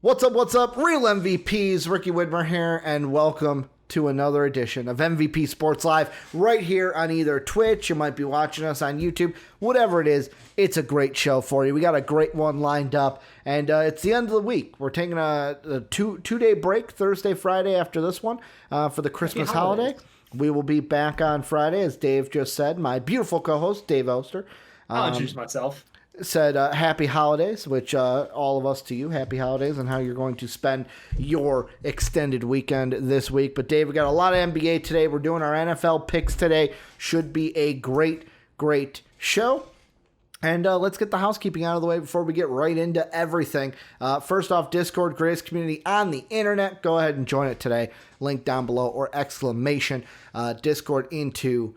What's up? Real MVPs, Ricky Widmer here, and welcome to another edition of MVP Sports Live right here on either Twitch. You might be watching us on YouTube. Whatever it is, it's a great show for you. We got a great one lined up, and it's the end of the week. We're taking a two-day break, Thursday, Friday after this one for the Christmas holiday. We will be back on Friday, as Dave just said. My beautiful co-host, Dave Oster. I'll introduce myself. Said happy holidays, which all of us to you, happy holidays, and how you're going to spend your extended weekend this week. But Dave, we got a lot of NBA today. We're doing our NFL picks today. Should be a great show. And let's get the housekeeping out of the way before we get right into everything. First off, Discord, greatest community on the internet. Go ahead and join it today. Link down below or exclamation Discord into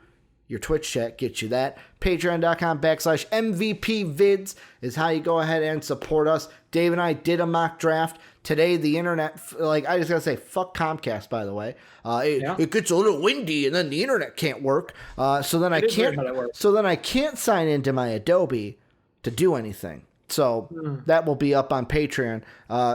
your Twitch chat gets you that. Patreon.com/MVPvids is how you go ahead and support us. Dave and I did a mock draft. Today, the internet, I just got to say, fuck Comcast, by the way. It gets a little windy and then the internet can't work. So then I can't sign into my Adobe to do anything. So that will be up on Patreon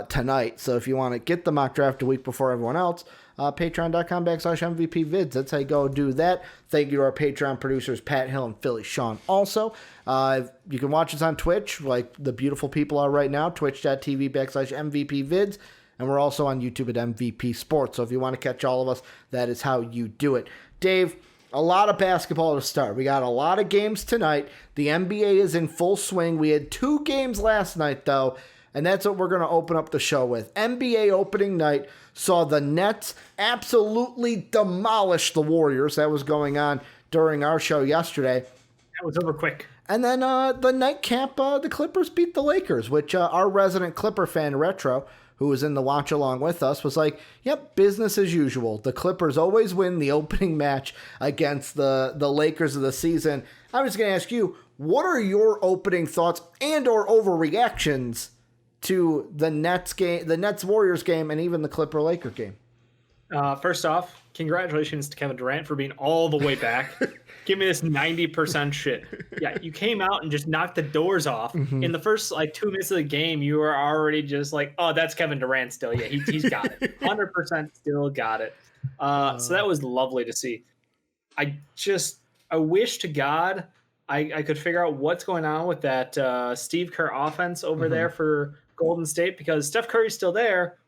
tonight. So if you want to get the mock draft a week before everyone else, Patreon.com/MVPvids. That's how you go do that. Thank you to our Patreon producers, Pat Hill and Philly Sean. Also, you can watch us on Twitch, like the beautiful people are right now, twitch.tv/MVPvids. And we're also on YouTube at MVP Sports. So if you want to catch all of us, that is how you do it. Dave, a lot of basketball to start. We got a lot of games tonight. The NBA is in full swing. We had 2 games last night, though, and that's what we're going to open up the show with. NBA opening night saw the Nets absolutely demolish the Warriors. That was going on during our show yesterday. That was over quick. And then the nightcap, the Clippers beat the Lakers, which our resident Clipper fan, Retro, who was in the watch along with us, was like, yep, business as usual. The Clippers always win the opening match against the Lakers of the season. I was going to ask you, what are your opening thoughts and or overreactions to the Nets game, the Nets Warriors game, and even the Clipper Laker game? First off, congratulations to Kevin Durant for being all the way back. Give me this 90% shit. Yeah, you came out and just knocked the doors off. In the first 2 minutes of the game, you were already just like, oh, that's Kevin Durant still. Yeah, he's got it. 100% still got it. So that was lovely to see. I wish to God I could figure out what's going on with that Steve Kerr offense over there for Golden State, because Steph Curry's still there,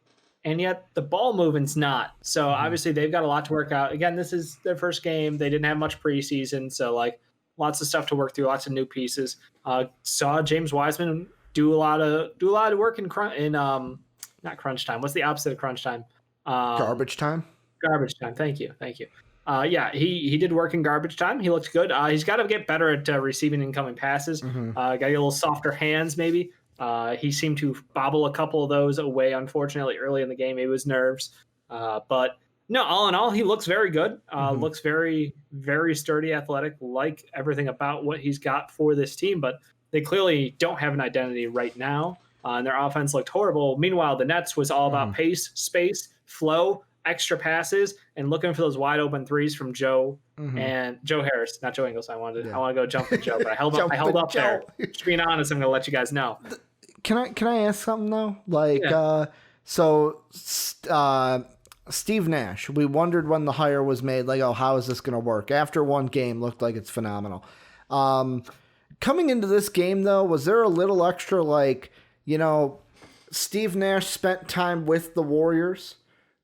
and yet the ball movement's not. So obviously they've got a lot to work out. Again, this is their first game. They didn't have much preseason, so lots of stuff to work through, lots of new pieces. Saw James Wiseman do a lot of work in not crunch time. What's the opposite of crunch time? Garbage time. Garbage time. Thank you. Yeah, he did work in garbage time. He looked good. He's got to get better at receiving incoming passes. Got to get a little softer hands, maybe. He seemed to bobble a couple of those away, unfortunately, early in the game. It was nerves. But no, all in all, he looks very good. Looks very, very sturdy, athletic, like everything about what he's got for this team. But they clearly don't have an identity right now. And their offense looked horrible. Meanwhile, the Nets was all about pace, space, flow, extra passes, and looking for those wide open threes from Joe and Joe Harris, not Joe Ingles. I want to go jump with Joe, but I held up there. Just being honest, I'm going to let you guys know. Can I ask something though? Steve Nash, we wondered when the hire was made, how is this going to work? After one game, looked like it's phenomenal. Coming into this game though, was there a little extra Steve Nash spent time with the Warriors?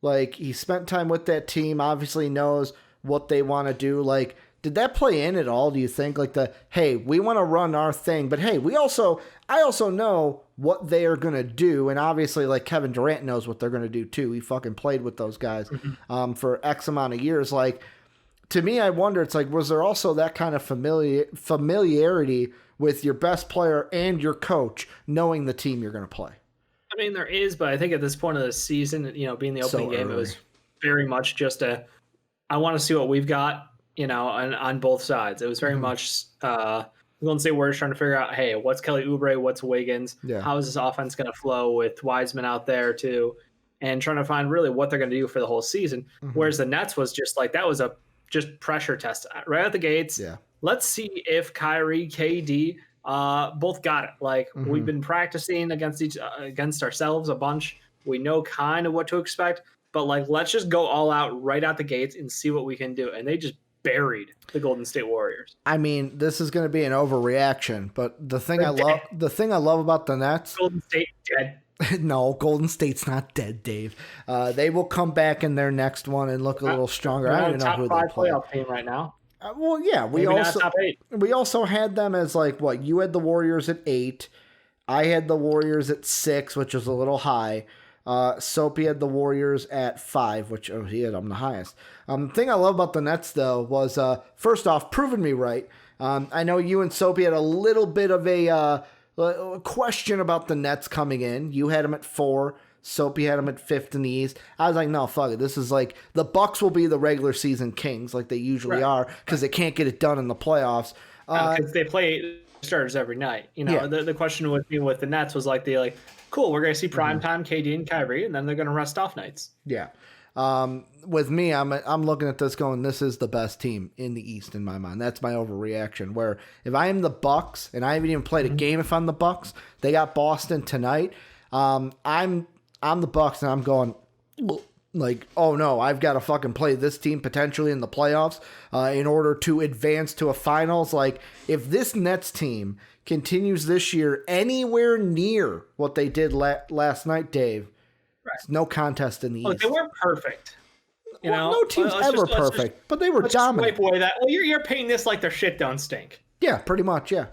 He spent time with that team, obviously knows what they want to do. Did that play in at all, do you think? Hey, we want to run our thing, but hey, I also know what they are going to do. And obviously, Kevin Durant knows what they're going to do too. He fucking played with those guys for X amount of years. To me, I wonder, was there also that kind of familiarity with your best player and your coach knowing the team you're going to play? I mean, there is, but I think at this point of the season, being the opening game, it was very much just I want to see what we've got, on both sides. It was very much Golden State Warriors trying to figure out, hey, what's Kelly Oubre, what's Wiggins, how is this offense going to flow with Wiseman out there too, and trying to find really what they're going to do for the whole season. Whereas the Nets was just that was a just pressure test right out the gates. Yeah. Let's see if Kyrie, KD both got it. We've been practicing against ourselves a bunch We know kind of what to expect, but like, let's just go all out right out the gates and see what we can do. And they just buried the Golden State Warriors. I mean, this is going to be an overreaction, but the thing I love about the Nets, Golden State dead. No, Golden State's not dead, Dave. They will come back in their next one and look a little stronger. I don't even know who they play. Top 5 playoff team right now. Well, yeah, we also had them as like what? You had the Warriors at 8. I had the Warriors at 6, which was a little high. Soapy had the Warriors at 5, which he had them the highest. The thing I love about the Nets though was first off, proving me right. I know you and Soapy had a little bit of a question about the Nets coming in. You had them at 4. Soapy had them at 5th in the East. I was like, no, fuck it. This is like the Bucks will be the regular season kings like they usually are because they can't get it done in the playoffs. Because they play starters every night. You know, the question with me with the Nets was like, cool, we're going to see primetime KD and Kyrie, and then they're going to rest off nights. Yeah. With me, I'm looking at this going, this is the best team in the East in my mind. That's my overreaction. Where if I am the Bucks, and I haven't even played a game if I'm the Bucks, they got Boston tonight. I'm the Bucks, and I'm going like, oh no, I've got to fucking play this team potentially in the playoffs in order to advance to a finals. Like, if this Nets team continues this year anywhere near what they did last night, Dave, it's no contest in the East. They weren't perfect. You know, no team's ever perfect, but they were dominant. Wipe away that. Well, you're painting this like their shit don't stink. Yeah, pretty much. Yeah.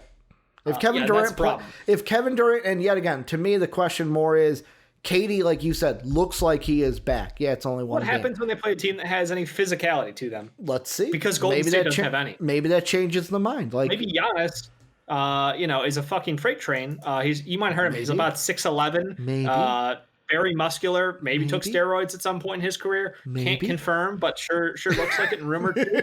If Kevin Durant, and yet again, to me, the question more is, KD, like you said, looks like he is back. Yeah, it's only one game. What happens when they play a team that has any physicality to them? Let's see. Because Golden State doesn't have any. Maybe that changes the mind. Like maybe Giannis, is a fucking freight train. You might have heard him. He's about 6'11". Maybe. Very muscular. Maybe took steroids at some point in his career. Can't confirm, but sure looks like it in rumor too.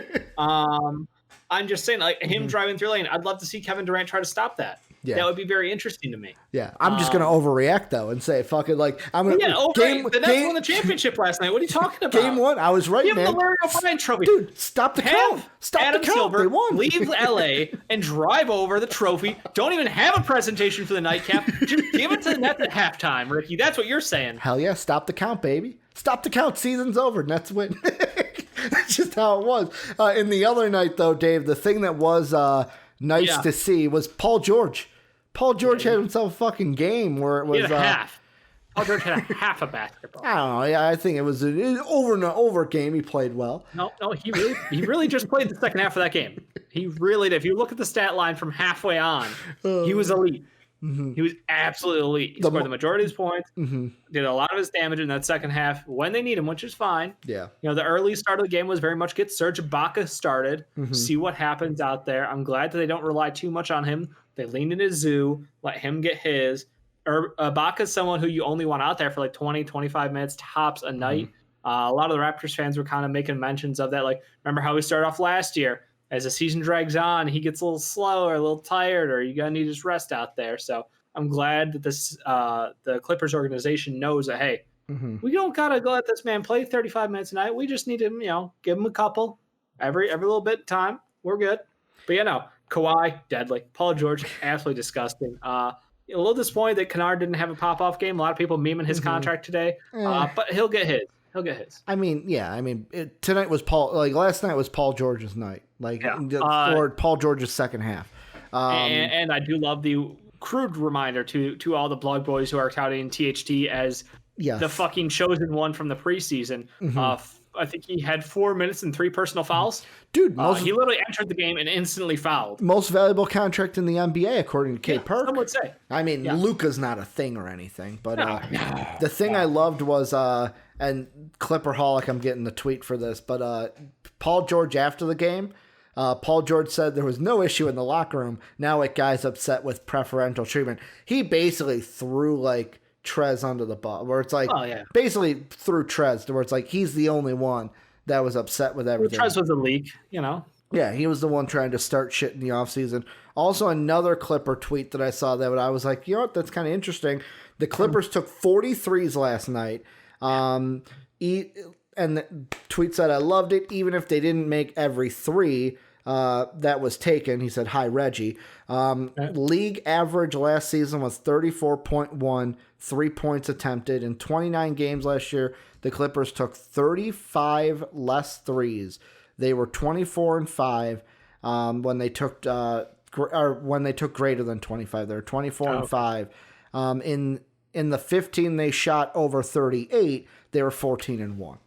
I'm just saying, like him driving through lane. I'd love to see Kevin Durant try to stop that. Yeah. That would be very interesting to me. Yeah, I'm just gonna overreact though and say, "Fuck it!" Like I'm gonna. Yeah, the Nets won the championship last night. What are you talking about? Game 1, I was right, Give man. Give the Larry O'Brien trophy, dude. Stop the count. Stop Adam the count. Silver, they won. Leave LA and drive over the trophy. Don't even have a presentation for the nightcap. Just give it to the Nets at halftime, Ricky. That's what you're saying. Hell yeah! Stop the count, baby. Stop the count. Season's over. Nets win. That's just how it was. In the other night, though, Dave, the thing that was nice to see was Paul George. Paul George had himself a fucking game where it was he had a half. Paul George had a half a basketball. I don't know. Yeah, I think it was an over game. He played well. No, he really just played the second half of that game. He really did. If you look at the stat line from halfway on, he was elite. He was absolutely elite. He scored the majority of his points, did a lot of his damage in that second half when they need him, which is fine. Yeah. You know, the early start of the game was very much get Serge Ibaka started, see what happens out there. I'm glad that they don't rely too much on him. They leaned into Zoo, let him get his. Ibaka's someone who you only want out there for like 20, 25 minutes tops a night. A lot of the Raptors fans were kind of making mentions of that. Like, remember how we started off last year? As the season drags on, he gets a little slow or a little tired, or you're going to need his rest out there. So I'm glad that the Clippers organization knows that, hey, we don't got to go let this man play 35 minutes a night. We just need to, give him a couple every little bit of time. We're good. But, Kawhi, deadly. Paul George, absolutely disgusting. A little disappointed that Kennard didn't have a pop-off game. A lot of people memeing his contract today. But he'll get his. I mean, tonight was last night was Paul George's night. Or Paul George's second half. And I do love the crude reminder to all the blog boys who are touting THT as the fucking chosen one from the preseason. I think he had 4 minutes and 3 personal fouls. Dude, he literally entered the game and instantly fouled. Most valuable contract in the NBA, according to Kate Perk. Some would say. I mean, Luka's not a thing or anything, but the thing I loved was, and Clipperholic, I'm getting the tweet for this, but Paul George after the game, Paul George said there was no issue in the locker room. Now a guy's upset with preferential treatment. He basically threw Trez under the bus, where it's basically through Trez, where it's like he's the only one that was upset with everything. Trez was a leak, Yeah, he was the one trying to start shit in the offseason. Also, another Clipper tweet that I saw that I was like, that's kind of interesting. The Clippers took 43s last night. And the tweet said, I loved it, even if they didn't make every three. that was taken. He said, hi, Reggie. League average last season was 34.1 3 points attempted. In 29 games last year, the Clippers took 35 less threes. They were 24-5 when they took greater than 25. They were 24-5. In the 15 they shot over 38, they were 14-1.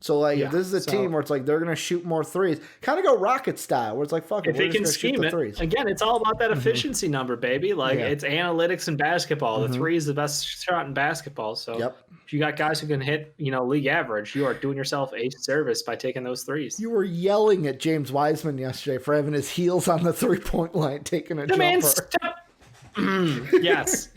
So, like, if this is a team where it's like they're going to shoot more threes, kind of go Rocket style, where it's like, fuck it, we're just going to shoot the threes. Again, it's all about that efficiency number, baby. Like, it's analytics in basketball. The three is the best shot in basketball. So, if you got guys who can hit, league average, you are doing yourself a service by taking those threes. You were yelling at James Wiseman yesterday for having his heels on the three-point line, taking a jumper. Yes.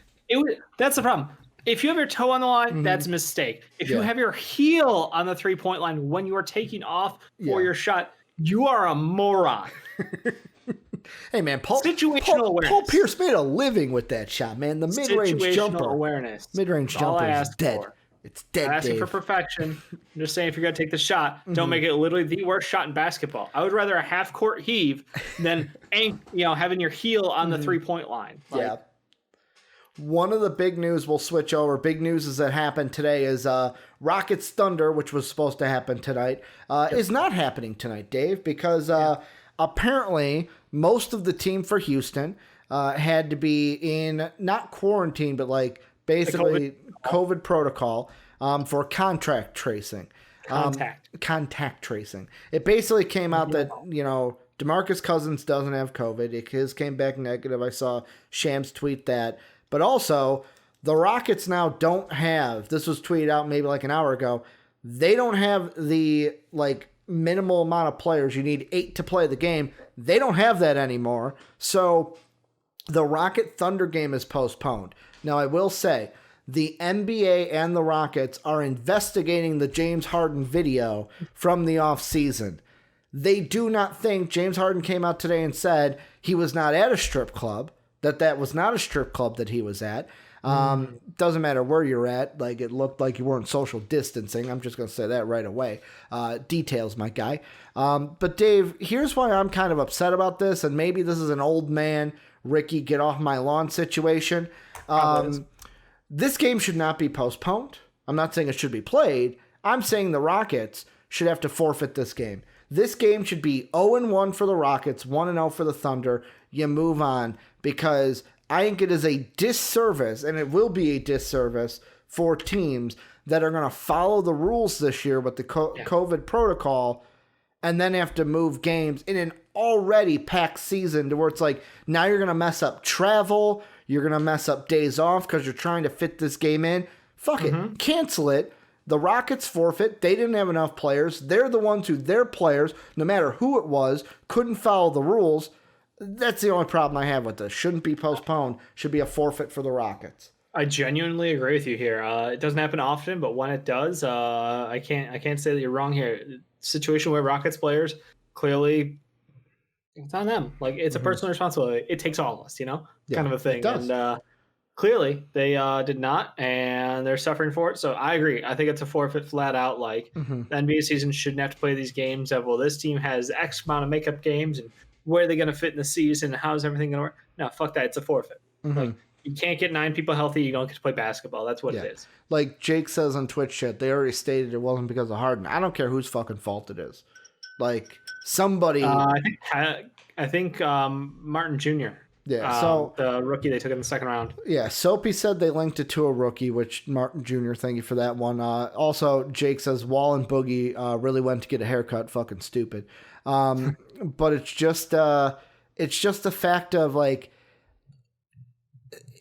That's the problem. If you have your toe on the line, that's a mistake. If you have your heel on the three-point line when you are taking off for your shot, you are a moron. Hey, man, Paul Pierce made a living with that shot, man. The mid-range jumper. Awareness. Mid-range jumper is dead. It's dead, I'm asking for perfection. I'm just saying, if you're going to take the shot, don't make it literally the worst shot in basketball. I would rather a half-court heave than having your heel on the three-point line. One of the big news, we'll switch over. Big news is that happened today is Rockets Thunder, which was supposed to happen tonight, is not happening tonight, Dave, because apparently most of the team for Houston had to be in, not quarantine, but like basically COVID protocol for contact tracing. Contact tracing. It basically came out that, DeMarcus Cousins doesn't have COVID. His came back negative. I saw Shams tweet that. But also, the Rockets now don't have, this was tweeted out maybe like an hour ago, they don't have the minimal amount of players. You need 8 to play the game. They don't have that anymore. So the Rocket Thunder game is postponed. Now, I will say, the NBA and the Rockets are investigating the James Harden video from the offseason. They do not think, James Harden came out today and said he was not at a strip club. That was not a strip club that he was at. Doesn't matter where you're at. Like, it looked like you weren't social distancing. I'm just going to say that right away. Details, my guy. But Dave, here's why I'm kind of upset about this, and maybe this is an old man, Ricky, get off my lawn situation. This game should not be postponed. I'm not saying it should be played. I'm saying the Rockets should have to forfeit this game. This game should be 0-1 for the Rockets, 1-0 for the Thunder. You move on, because I think it is a disservice, and it will be a disservice for teams that are going to follow the rules this year with the COVID protocol and then have to move games in an already packed season to where it's like, now you're going to mess up travel, you're going to mess up days off because you're trying to fit this game in. Fuck it. Cancel it. The Rockets forfeit. They didn't have enough players. They're the ones who, their players, no matter who it was, couldn't follow the rules. That's the only problem I have with this. Shouldn't be postponed. Should be a forfeit for the Rockets. I genuinely agree with you here. It doesn't happen often, but when it does, I can't say that you're wrong here. Situation where Rockets players, clearly, it's on them. Like, it's a personal responsibility. It takes all of us, kind of a thing. And clearly, they did not, and they're suffering for it. So I agree. I think it's a forfeit flat out. Like, the NBA season shouldn't have to play these games of, well, this team has X amount of makeup games, and where are they going to fit in the season? How's everything going to work? No, fuck that. It's a forfeit. Like, you can't get 9 people healthy. You don't get to play basketball. That's what it is. Like Jake says on Twitch chat, they already stated it wasn't because of Harden. I don't care whose fucking fault it is. Like, somebody. I think Martin Jr. Yeah, so the rookie they took in the second round. Yeah, Soapy said they linked it to a rookie, which Martin Jr. Thank you for that one. Also, Jake says Wall and Boogie really went to get a haircut. Fucking stupid. But it's just a fact of like,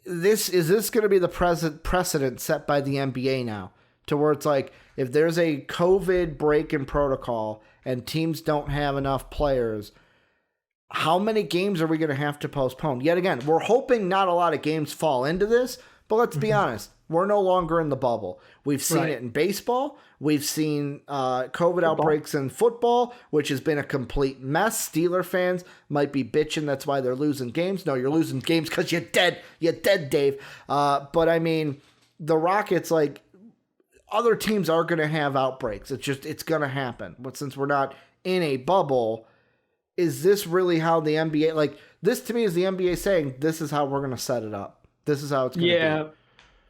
this going to be the precedent set by the NBA now, to where it's like, if there's a COVID break in protocol and teams don't have enough players, how many games are we going to have to postpone? Yet again, we're hoping not a lot of games fall into this, but let's be honest, we're no longer in the bubble. We've seen it in baseball. We've seen COVID outbreaks in football, which has been a complete mess. Steeler fans might be bitching. That's why they're losing games. No, you're losing games because you're dead. You're dead, Dave. But I mean, the Rockets, like, other teams are going to have outbreaks. It's going to happen. But since we're not in a bubble, is this really how the NBA, like, this to me is the NBA saying, this is how we're going to set it up. This is how it's going to Yeah. be.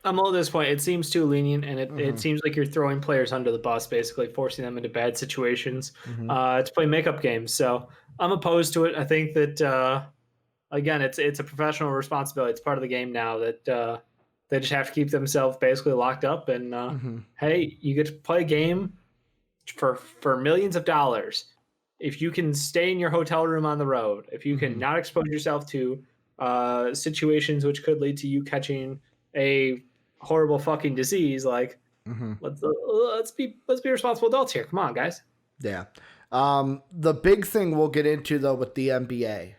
I'm all at this point. It seems too lenient, and it seems like you're throwing players under the bus, basically forcing them into bad situations to play makeup games. So I'm opposed to it. I think that again, it's a professional responsibility. It's part of the game now that they just have to keep themselves basically locked up. And hey, you get to play a game for millions of dollars if you can stay in your hotel room on the road. If you can not expose yourself to situations which could lead to you catching a horrible fucking disease, like let's be responsible adults here. Come on, guys. Yeah. The big thing we'll get into though with the NBA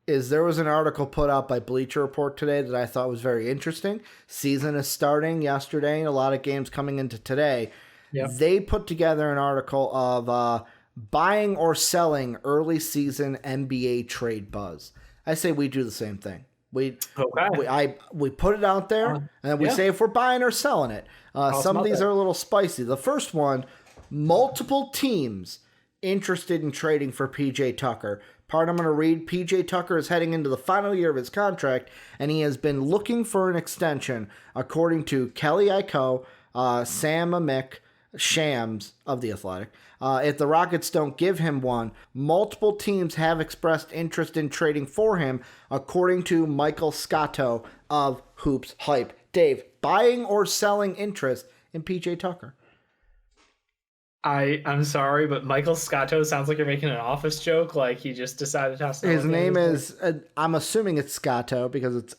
is there was an article put out by Bleacher Report today that I thought was very interesting. Season is starting yesterday, a lot of games coming into today. They put together an article of buying or selling early season NBA trade buzz. I say we do the same thing. We put it out there, and then we say if we're buying or selling it. Some of these are a little spicy. The first one, multiple teams interested in trading for PJ Tucker. Part I'm going to read. PJ Tucker is heading into the final year of his contract, and he has been looking for an extension, according to Kelly Iko, Sam Amick, Shams of The Athletic. If the Rockets don't give him one, multiple teams have expressed interest in trading for him, according to Michael Scotto of Hoops Hype. Dave, buying or selling interest in PJ Tucker? I'm sorry, but Michael Scotto sounds like you're making an office joke, like he just decided how. His name is, I'm assuming it's Scotto because it's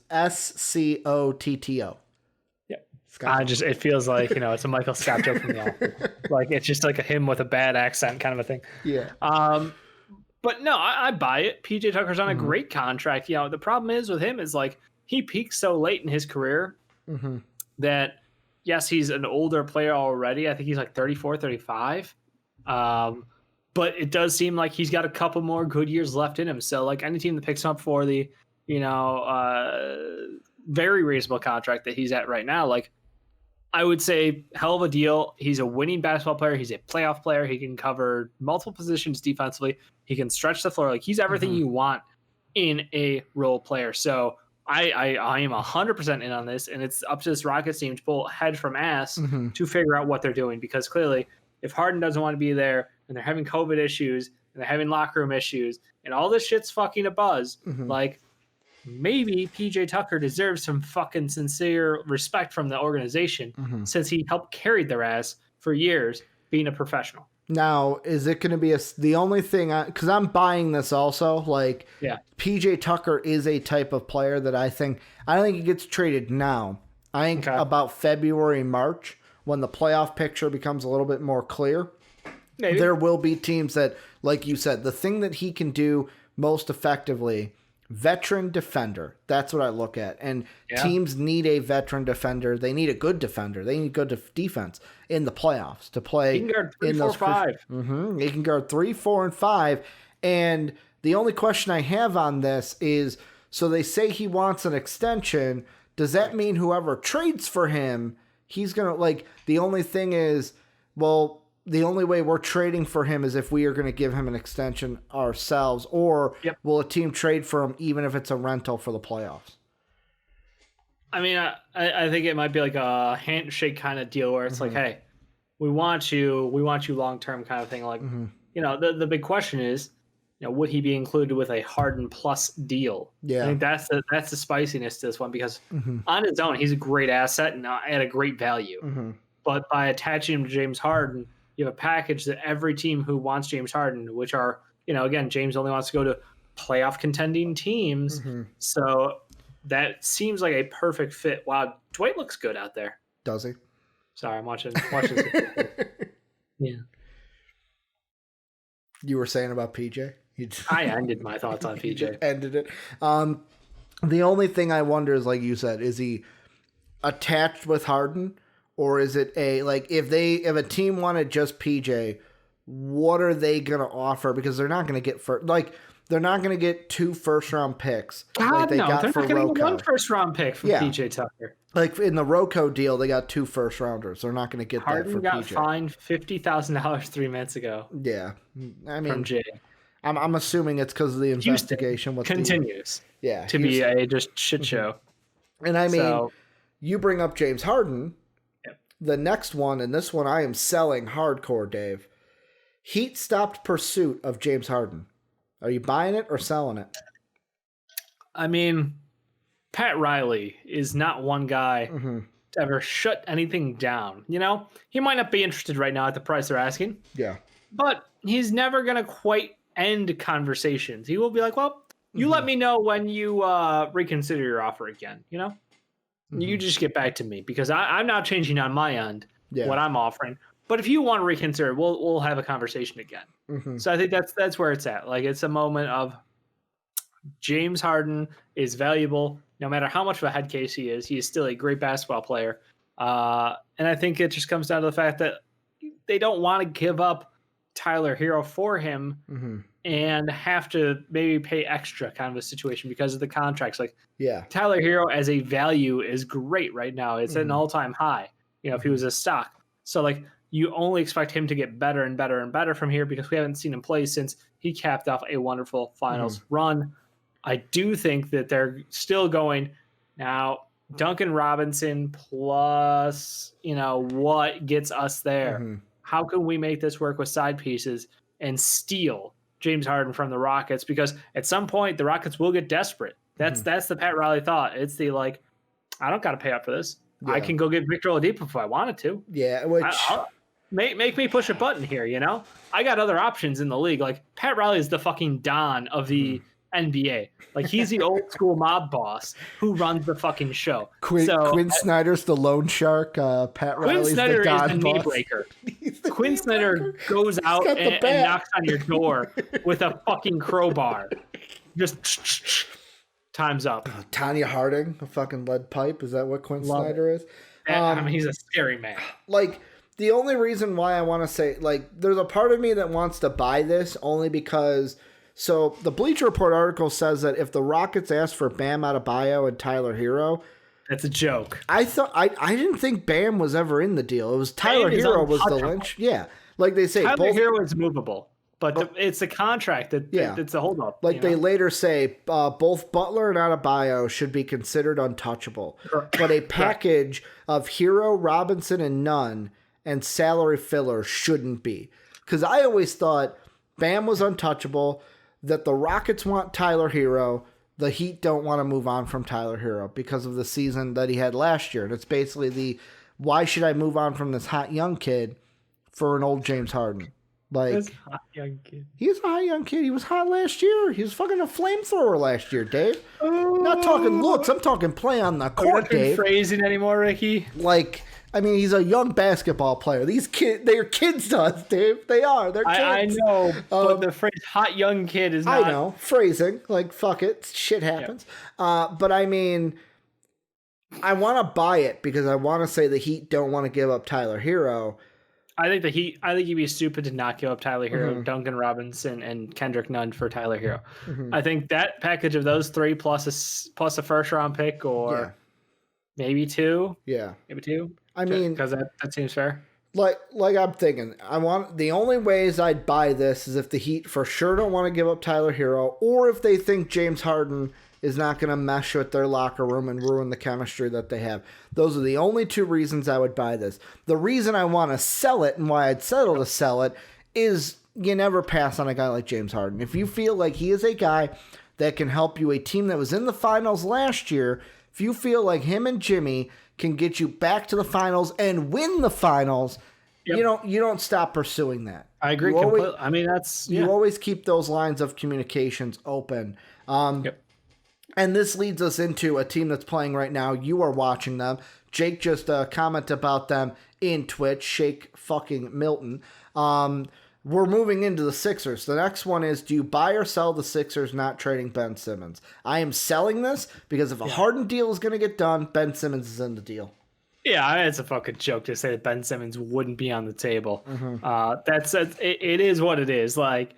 Scotto. It feels like, it's a Michael Scott joke from the office. Like it's just like a him with a bad accent kind of a thing. Yeah. But no, I buy it. PJ Tucker's on a great contract. The problem is with him is like he peaked so late in his career that yes, he's an older player already. I think he's like 34, 35. But it does seem like he's got a couple more good years left in him. So like any team that picks him up for the, very reasonable contract that he's at right now, like I would say hell of a deal. He's a winning basketball player. He's a playoff player. He can cover multiple positions defensively. He can stretch the floor. Like he's everything you want in a role player. So I am 100% in on this, and it's up to this Rockets team to pull head from ass to figure out what they're doing, because clearly if Harden doesn't want to be there and they're having COVID issues and they're having locker room issues and all this shit's fucking a buzz, like maybe PJ Tucker deserves some fucking sincere respect from the organization since he helped carry their ass for years being a professional. Now, is it going to be the only thing, because I'm buying this also, like PJ Tucker is a type of player that I don't think he gets traded now. I think about February, March, when the playoff picture becomes a little bit more clear, there will be teams that, like you said, the thing that he can do most effectively, veteran defender. That's what I look at. And teams need a veteran defender. They need a good defender. They need good defense in the playoffs to play. He can guard 3, 4, 5. He can guard 3, 4, and 5. And the only question I have on this is, so they say he wants an extension. Does that mean whoever trades for him, he's going to, like, the only thing is, well, the only way we're trading for him is if we are going to give him an extension ourselves, or will a team trade for him even if it's a rental for the playoffs? I mean, I think it might be like a handshake kind of deal where it's like, hey, we want you long-term kind of thing. Like, the big question is, would he be included with a Harden plus deal? Yeah. I think that's the spiciness to this one, because on his own, he's a great asset and at a great value. But by attaching him to James Harden, you have a package that every team who wants James Harden, which are, again, James only wants to go to playoff contending teams. So that seems like a perfect fit. Wow, Dwight looks good out there. Does he? Sorry, I'm watching. Yeah. You were saying about PJ? I ended my thoughts on PJ. Ended it. The only thing I wonder is, like you said, is he attached with Harden? Or is it if a team wanted just PJ, what are they going to offer? Because they're not going to get they're not going to get 2 first-round picks. God, they're not going to get 1 first-round pick from PJ Tucker. Like in the Rocco deal, they got 2 first-rounders. They're not going to get that for PJ. Harden got fined $50,000 3 months ago. Yeah, I mean, from Jay. I'm assuming it's because of the investigation. Houston continues to Houston. be a just shit show. And I mean, you bring up James Harden. Yep. The next one, and this one I am selling hardcore, Dave. Heat stopped pursuit of James Harden. Are you buying it or selling it? I mean, Pat Riley is not one guy to ever shut anything down. You know, he might not be interested right now at the price they're asking. Yeah. But he's never going to quite end conversations. He will be like, well, you let me know when you reconsider your offer again, you know? You just get back to me because I'm not changing on my end what I'm offering. But if you want to reconsider, we'll have a conversation again. So I think that's where it's at. Like, it's a moment of James Harden is valuable. No matter how much of a head case he is still a great basketball player. And I think it just comes down to the fact that they don't want to give up Tyler Hero for him and have to maybe pay extra kind of a situation because of the contracts. Like, Tyler Hero as a value is great right now. It's at an all-time high, you know, if he was a stock. So, like, you only expect him to get better and better and better from here because we haven't seen him play since he capped off a wonderful finals run. I do think that they're still going now. Duncan Robinson plus, you know, what gets us there? How can we make this work with side pieces and steal James Harden from the Rockets? Because at some point the Rockets will get desperate. That's the Pat Riley thought. It's the, like, I don't got to pay up for this. I can go get Victor Oladipo if I wanted to. Yeah, which make me push a button here. You know, I got other options in the league. Like, Pat Riley is the fucking Don of the NBA. Like, he's the old school mob boss who runs the fucking show. Quinn Snyder's the loan shark. Pat Riley's Snyder the Don is the boss. knee breaker. Quinn Snyder goes out and knocks on your door with a fucking crowbar. Just time's up. Tanya Harding, a fucking lead pipe. Is that what Quinn Snyder is? I mean, he's a scary man. Like, the only reason why I want to say, like, there's a part of me that wants to buy this only because. So the Bleacher Report article says that if the Rockets asked for Bam Adebayo and Tyler Hero, that's a joke. I didn't think Bam was ever in the deal. It was Tyler Hero was the lynch. Yeah, like they say, Tyler Hero is movable, but it's a contract that's a holdup. Like they later say, both Butler and Adebayo should be considered untouchable, but a package of Hero, Robinson, and Nunn and salary filler shouldn't be. Because I always thought Bam was untouchable. That the Rockets want Tyler Hero, the Heat don't want to move on from Tyler Hero because of the season that he had last year. And it's basically why should I move on from this hot young kid for an old James Harden? Like, this hot young kid. He's a hot young kid. He was hot last year. He was fucking a flamethrower last year, Dave. Not talking looks. I'm talking play on the court, Dave. Phrasing anymore, Ricky? Like, I mean, he's a young basketball player. These kids, they're kids to us, Dave. They are. They're kids. I know, but the phrase "hot young kid" is not. I know. Phrasing. Like, fuck it. Shit happens. Yeah. But I mean, I want to buy it because I want to say the Heat don't want to give up Tyler Hero. I think you'd be stupid to not give up Tyler Hero, Duncan Robinson, and Kendrick Nunn for Tyler Hero. I think that package of those three plus a first round pick or maybe two. Yeah. Maybe two. I mean, because that seems fair. Like I'm thinking, the only ways I'd buy this is if the Heat for sure don't want to give up Tyler Hero, or if they think James Harden is not going to mesh with their locker room and ruin the chemistry that they have. Those are the only two reasons I would buy this. The reason I want to sell it and why I'd settle to sell it is you never pass on a guy like James Harden. If you feel like he is a guy that can help you, a team that was in the finals last year, if you feel like him and Jimmy can get you back to the finals and win the finals, you don't stop pursuing that. I agree completely. I mean, you always keep those lines of communications open. And this leads us into a team that's playing right now. You are watching them. Jake just commented about them in Twitch. Shake fucking Milton. We're moving into the Sixers. The next one is, do you buy or sell the Sixers not trading Ben Simmons? I am selling this because if a Harden deal is going to get done, Ben Simmons is in the deal. Yeah, it's a fucking joke to say that Ben Simmons wouldn't be on the table. It is what it is. Like,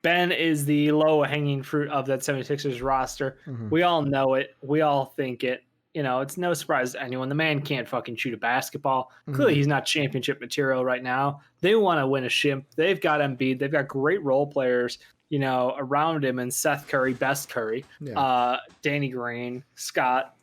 Ben is the low-hanging fruit of that 76ers roster. We all know it. We all think it. You know, it's no surprise to anyone. The man can't fucking shoot a basketball. Clearly, he's not championship material right now. They want to win a ship. They've got Embiid. They've got great role players around him, and Seth Curry, best Curry, Danny Green, Scott,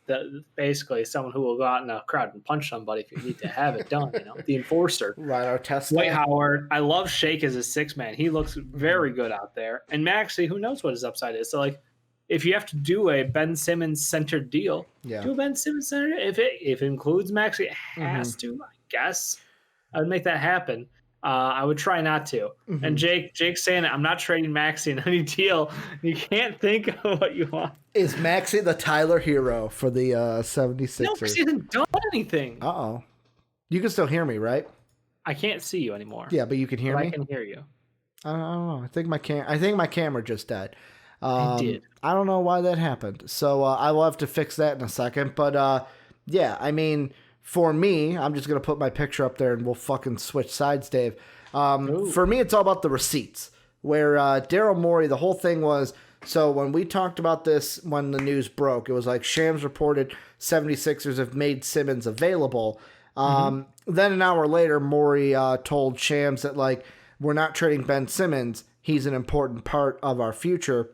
basically someone who will go out in a crowd and punch somebody if you need to have it done, the enforcer. Right, our test. Dwight Howard, I love Shake as a 6-man. He looks very good out there. And Maxey, who knows what his upside is. So, like, if you have to do a Ben Simmons-centered deal, do a Ben Simmons-centered. If it includes Maxey, it has to, I guess. I would make that happen. I would try not to. And Jake's saying I'm not trading Maxey in any deal. You can't think of what you want. Is Maxey the Tyler Hero for the 76ers? No, because he hasn't done anything. Uh-oh. You can still hear me, right? I can't see you anymore. Yeah, but you can hear me? I can hear you. I don't know. I think my camera just died. It did. I don't know why that happened. So I will have to fix that in a second. But yeah, I mean, for me, I'm just going to put my picture up there and we'll fucking switch sides, Dave. For me, it's all about the receipts. Where Daryl Morey, the whole thing was, so when we talked about this, when the news broke, it was like Shams reported 76ers have made Simmons available. Then an hour later, Morey told Shams that, like, we're not trading Ben Simmons. He's an important part of our future.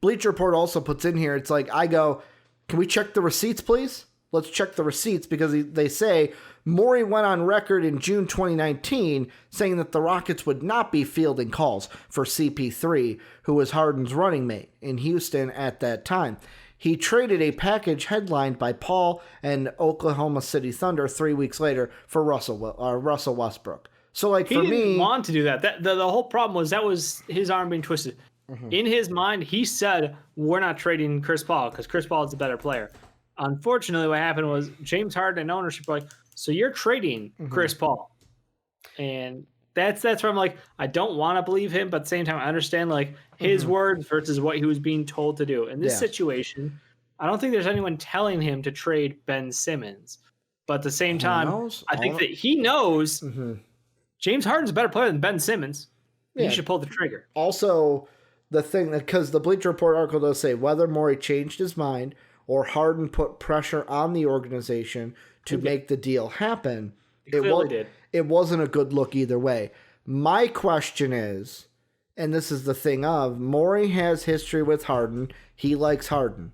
Bleacher Report also puts in here, it's like, I go, can we check the receipts, please? Let's check the receipts, because they say Morey went on record in June 2019 saying that the Rockets would not be fielding calls for CP3, who was Harden's running mate in Houston at that time. He traded a package headlined by Paul and Oklahoma City Thunder 3 weeks later for Russell Westbrook. So, like, he didn't want to do that. The whole problem was that was his arm being twisted. In his mind, he said, we're not trading Chris Paul because Chris Paul is a better player. Unfortunately, what happened was James Harden and ownership were like, so you're trading Chris Paul. And that's where I'm like, I don't want to believe him, but at the same time, I understand, like, his words versus what he was being told to do. In this situation, I don't think there's anyone telling him to trade Ben Simmons. But at the same time, I think that he knows James Harden's a better player than Ben Simmons. He should pull the trigger. Also, the thing, because the Bleacher Report article does say whether Morey changed his mind or Harden put pressure on the organization to make the deal happen, it wasn't a good look either way. My question is, and this is the thing of, Morey has history with Harden. He likes Harden.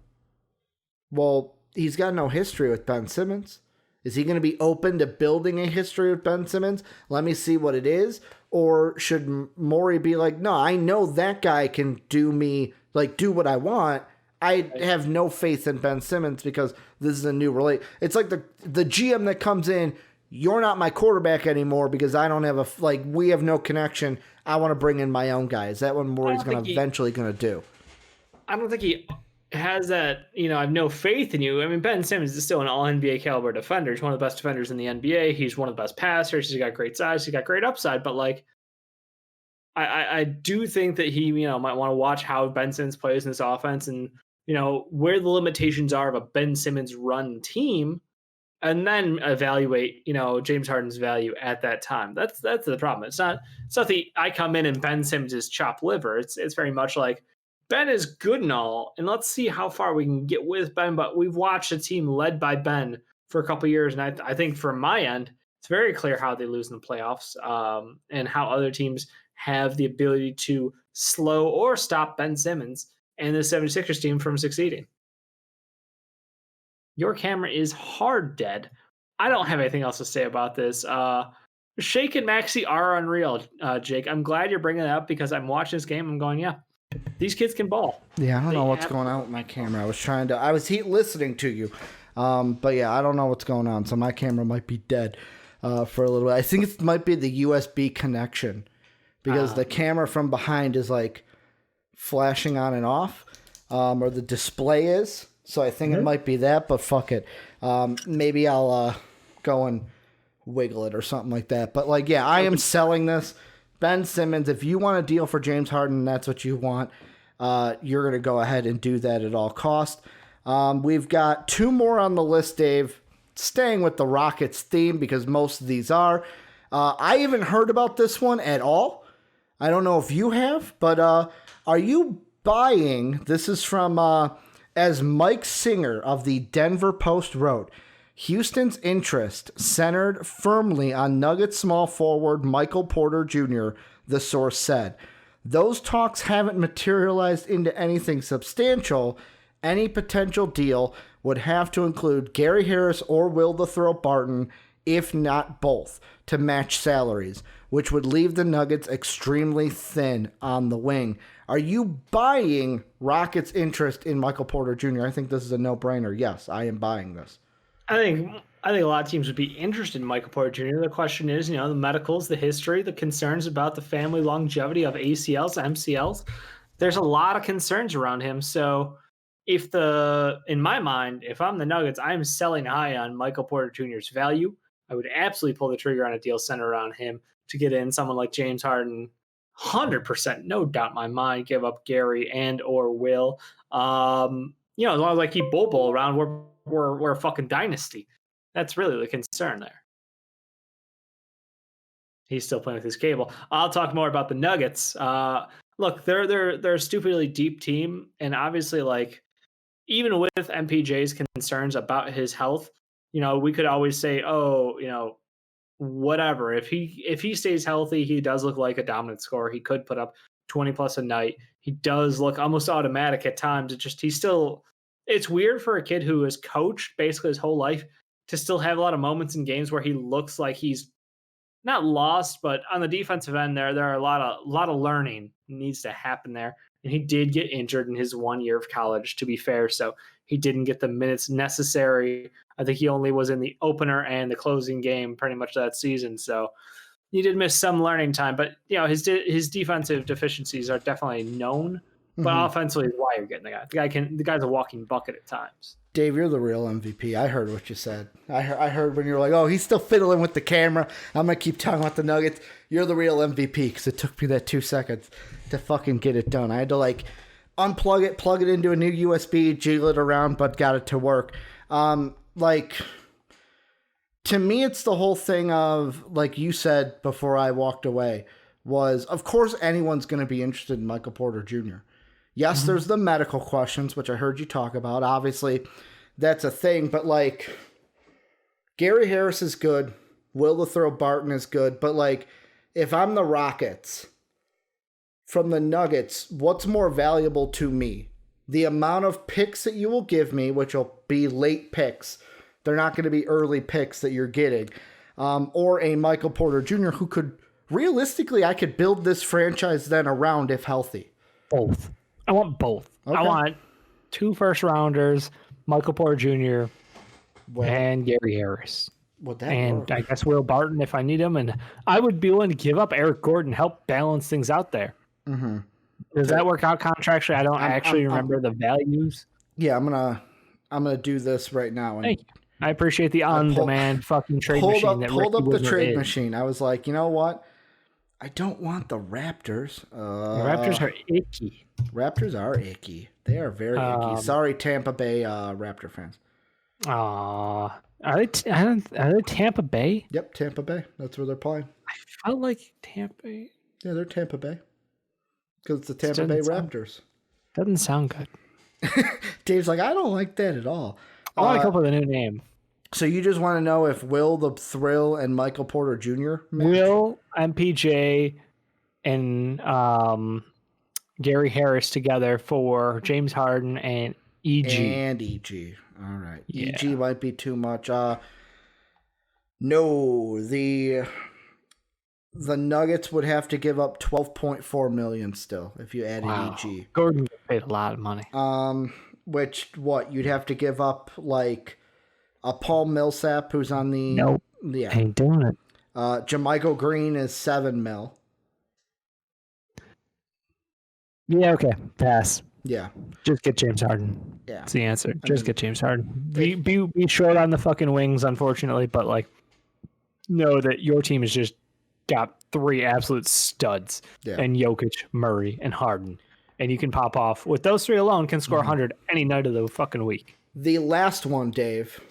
Well, he's got no history with Ben Simmons. Is he going to be open to building a history with Ben Simmons? Let me see what it is. Or should Morey be like, no, I know that guy can do what I want. I have no faith in Ben Simmons because this is a new relate. It's like the GM that comes in, you're not my quarterback anymore because I don't have we have no connection. I want to bring in my own guy. Is that what Morey's eventually going to do? I don't think he has that, I have no faith in you. I mean, Ben Simmons is still an all-NBA caliber defender. He's one of the best defenders in the NBA. He's one of the best passers. He's got great size. He's got great upside. But, like, I do think that he, might want to watch how Ben Simmons plays in this offense and, where the limitations are of a Ben Simmons run team, and then evaluate, James Harden's value at that time. That's the problem. It's not the I come in and Ben Simmons is chopped liver. It's very much like, Ben is good and all, and let's see how far we can get with Ben. But we've watched a team led by Ben for a couple of years, and I think from my end, it's very clear how they lose in the playoffs, and how other teams have the ability to slow or stop Ben Simmons and the 76ers team from succeeding. Your camera is hard dead. I don't have anything else to say about this. Shake and Maxey are unreal, Jake. I'm glad you're bringing it up because I'm watching this game. I'm going, yeah. These kids can ball. Yeah, I don't know what's going on with my camera. I was listening to you. But yeah, I don't know what's going on. So my camera might be dead for a little bit. I think it might be the USB connection because the camera from behind is like flashing on and off, or the display is. So I think it might be that, but fuck it. Maybe I'll go and wiggle it or something like that. But like, yeah, I am selling this. Ben Simmons, if you want a deal for James Harden, that's what you want. You're going to go ahead and do that at all cost. We've got two more on the list, Dave. Staying with the Rockets theme because most of these are. I haven't heard about this one at all. I don't know if you have, but are you buying? This is from as Mike Singer of the Denver Post wrote. Houston's interest centered firmly on Nuggets small forward Michael Porter Jr., the source said. Those talks haven't materialized into anything substantial. Any potential deal would have to include Gary Harris or Will the Throw Barton, if not both, to match salaries, which would leave the Nuggets extremely thin on the wing. Are you buying Rockets' interest in Michael Porter Jr.? I think this is a no-brainer. Yes, I am buying this. I think a lot of teams would be interested in Michael Porter Jr. The question is, the medicals, the history, the concerns about the family longevity of ACLs, MCLs. There's a lot of concerns around him. So in my mind, if I'm the Nuggets, I'm selling high on Michael Porter Jr.'s value. I would absolutely pull the trigger on a deal centered around him to get in someone like James Harden. 100%, no doubt in my mind, give up Gary and or Will. As long as I keep Bol around, we're a fucking dynasty. That's really the concern there. He's still playing with his cable. I'll talk more about the Nuggets. Look, they're a stupidly deep team, and obviously, even with MPJ's concerns about his health, we could always say, whatever. If he stays healthy, he does look like a dominant scorer. He could put up 20 plus a night. He does look almost automatic at times. It's weird for a kid who has coached basically his whole life to still have a lot of moments in games where he looks like he's not lost, but on the defensive end there are a lot of learning needs to happen there. And he did get injured in his 1 year of college, to be fair. So he didn't get the minutes necessary. I think he only was in the opener and the closing game pretty much that season. So he did miss some learning time, but his defensive deficiencies are definitely known. But offensively is why you're getting the guy. The guy's a walking bucket at times. Dave, you're the real MVP. I heard what you said. I heard when you were like, oh, he's still fiddling with the camera. I'm going to keep talking about the Nuggets. You're the real MVP because it took me that 2 seconds to fucking get it done. I had to unplug it, plug it into a new USB, jiggle it around, but got it to work. To me, it's the whole thing of, like you said before I walked away, was, of course, anyone's going to be interested in Michael Porter Jr. Yes, there's the medical questions, which I heard you talk about. Obviously, that's a thing. But, Gary Harris is good. Will the Throw Barton is good. But, if I'm the Rockets, from the Nuggets, what's more valuable to me? The amount of picks that you will give me, which will be late picks. They're not going to be early picks that you're getting. Or a Michael Porter Jr. who could, realistically, I could build this franchise then around if healthy. Both. I want both. Okay. I want 2 first-rounders, Michael Porter Jr. and Gary Harris. And work? I guess Will Barton if I need him. And I would be willing to give up Eric Gordon, help balance things out there. Mm-hmm. Does that work out contractually? I don't remember the values. Yeah, I'm gonna do this right now. And thank you. I appreciate the on-demand fucking trade machine. Pulled up the trade machine. I was like, you know what? I don't want the Raptors. The Raptors are icky. Raptors are icky. They are very icky. Sorry, Tampa Bay Raptor fans. Are they Tampa Bay? Yep, Tampa Bay. That's where they're playing. I felt like Tampa Bay. Yeah, they're Tampa Bay. Because it's the Tampa Bay Raptors. Doesn't sound good. Dave's like, I don't like that at all. I want to come up with a new name. So you just want to know if Will the Thrill and Michael Porter Jr. match? Will, MPJ, and Gary Harris together for James Harden and EG. And EG. All right. Yeah. EG might be too much. No, the Nuggets would have to give up $12.4 million still if you added EG. Gordon paid a lot of money. Which you'd have to give up a Paul Millsap who's on the ain't doing it. Jermichael Green is $7 million. Yeah, okay. Pass. Yeah. Just get James Harden. Yeah. That's the answer. Get James Harden. Be short on the fucking wings, unfortunately, but know that your team has just got 3 absolute studs. Yeah. And Jokic, Murray, and Harden. And you can pop off with those 3 alone can score 100 any night of the fucking week. The last one, Dave.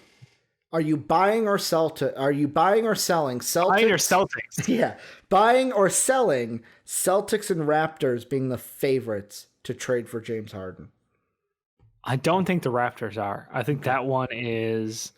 Are you buying or selling Celtics? Buying or Celtics? Yeah. Buying or selling Celtics and Raptors being the favorites to trade for James Harden? I don't think the Raptors are. I think that one is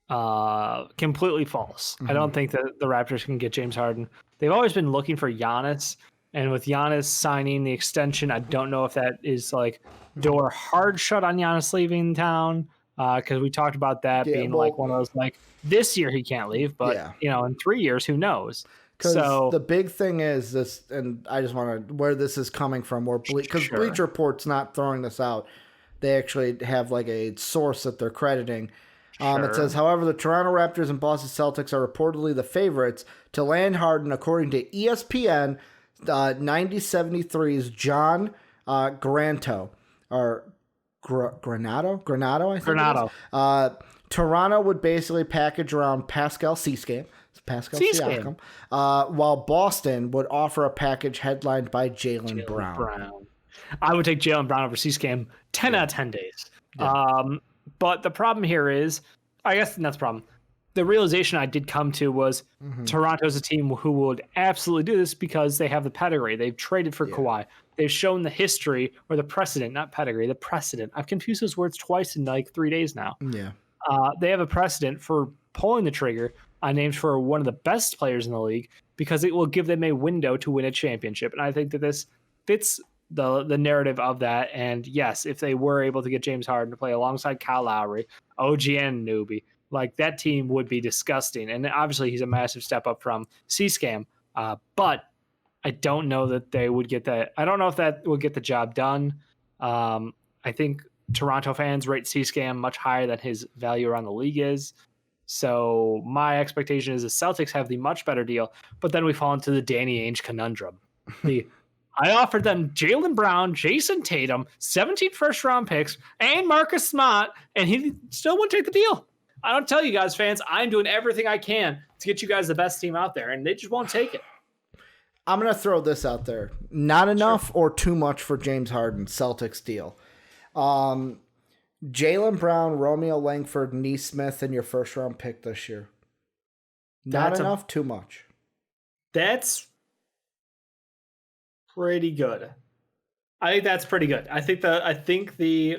completely false. I don't think that the Raptors can get James Harden. They've always been looking for Giannis, And with Giannis signing the extension, I don't know if that is like door hard shut on Giannis leaving town. Because we talked about that being like one of those like this year he can't leave, but in 3 years, who knows? Because the big thing is this, and I just want to where this is coming from, because Bleacher Report's not throwing this out. They actually have like a source that they're crediting. It says, however, the Toronto Raptors and Boston Celtics are reportedly the favorites to land Harden, according to ESPN 9073's John Granado, or Granado, I think. Granado. Toronto would basically package around Pascal Siakam. While Boston would offer a package headlined by Jaylen Brown. I would take Jaylen Brown over Siakam 10 out of 10 days. Yeah. But the problem here is, I guess that's the problem. The realization I did come to was Toronto's a team who would absolutely do this because they have the pedigree. They've traded for Kawhi. They've shown the history or the precedent, not pedigree, the precedent. I've confused those words twice in like 3 days now. Yeah. They have a precedent for pulling the trigger on names for one of the best players in the league because it will give them a window to win a championship. And I think that this fits the narrative of that. And yes, if they were able to get James Harden to play alongside Kyle Lowry, OG Anunoby, like that team would be disgusting. And obviously he's a massive step up from C-Scam. But I don't know that they would get that. I don't know if that would get the job done. I think Toronto fans rate C-Scam much higher than his value around the league is. So my expectation is the Celtics have the much better deal, but then we fall into the Danny Ainge conundrum. I offered them Jaylen Brown, Jason Tatum, 17 first-round picks, and Marcus Smart, and he still wouldn't take the deal. I don't tell you guys, fans, I'm doing everything I can to get you guys the best team out there, and they just won't take it. I'm going to throw this out there. Not enough or too much for James Harden, Celtics deal. Jaylen Brown, Romeo Langford, Nesmith, and your first-round pick this year. Not enough, too much. That's pretty good. I think that's pretty good. I think the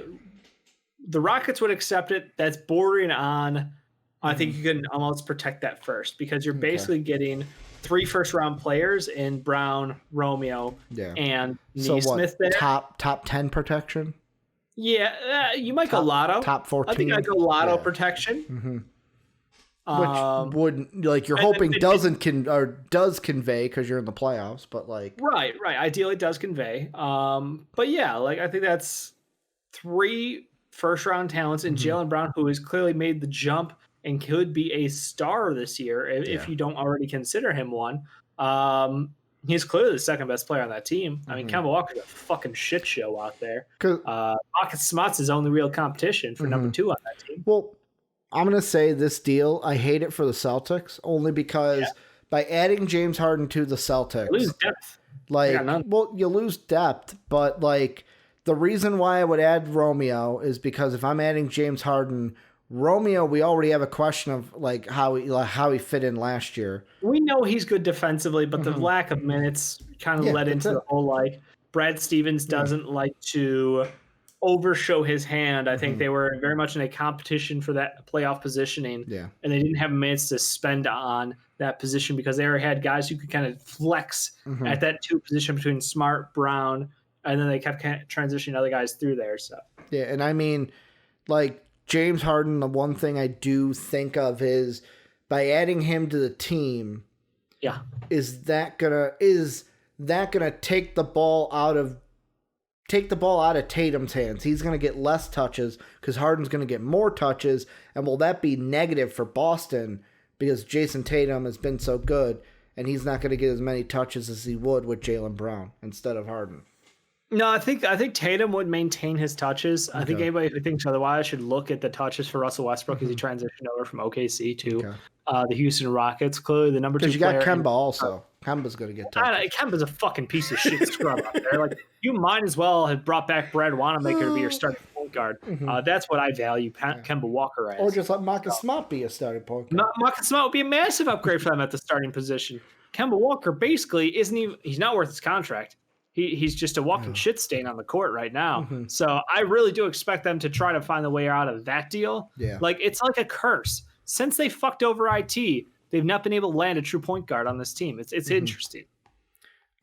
Rockets would accept it. That's bordering on. I think you can almost protect that first because you're basically getting 3 first-round players in Brown, Romeo, and Nesmith. So what? Top 10 protection. Yeah, you might go lotto. Top 14. I think I'd go lotto protection. Which would like you're hoping does convey because you're in the playoffs, but like right. Ideally, it does convey. But yeah, like I think that's 3 first-round talents in Jaylen Brown, who has clearly made the jump and could be a star this year if you don't already consider him one. He's clearly the second best player on that team. I mean, Kemba Walker's a fucking shit show out there. Marcus Smart's his only real competition for number 2 on that team. Well, I'm going to say this deal, I hate it for the Celtics only because by adding James Harden to the Celtics, you lose depth. You lose depth, but like the reason why I would add Romeo is because if I'm adding James Harden, Romeo, we already have a question of like how he fit in last year. We know he's good defensively, but the lack of minutes kind of led into the whole like Brad Stevens doesn't like to overshow his hand. I think they were very much in a competition for that playoff positioning. Yeah. And they didn't have minutes to spend on that position because they already had guys who could kind of flex at that 2 position between Smart, Brown, and then they kept transitioning other guys through there. So yeah, and I mean, like James Harden, the one thing I do think of is by adding him to the team, is that gonna take the ball out of Tatum's hands? He's gonna get less touches because Harden's gonna get more touches, and will that be negative for Boston because Jason Tatum has been so good and he's not gonna get as many touches as he would with Jaylen Brown instead of Harden? No, I think Tatum would maintain his touches. Okay. I think anybody who thinks otherwise should look at the touches for Russell Westbrook as he transitioned over from OKC to the Houston Rockets. Clearly, the number 2 player. Because you got Kemba also. Kemba's going to get touches. Kemba's a fucking piece of shit scrub out there. Like you might as well have brought back Brad Wanamaker to be your starting point guard. That's what I value Kemba Walker as. Or just let Marcus Smart be a starting point guard. Marcus Smart would be a massive upgrade for them at the starting position. Kemba Walker basically he's not worth his contract. He's just a walking shit stain on the court right now. So I really do expect them to try to find a way out of that deal. Yeah. Like it's like a curse. Since they fucked over IT, they've not been able to land a true point guard on this team. It's interesting.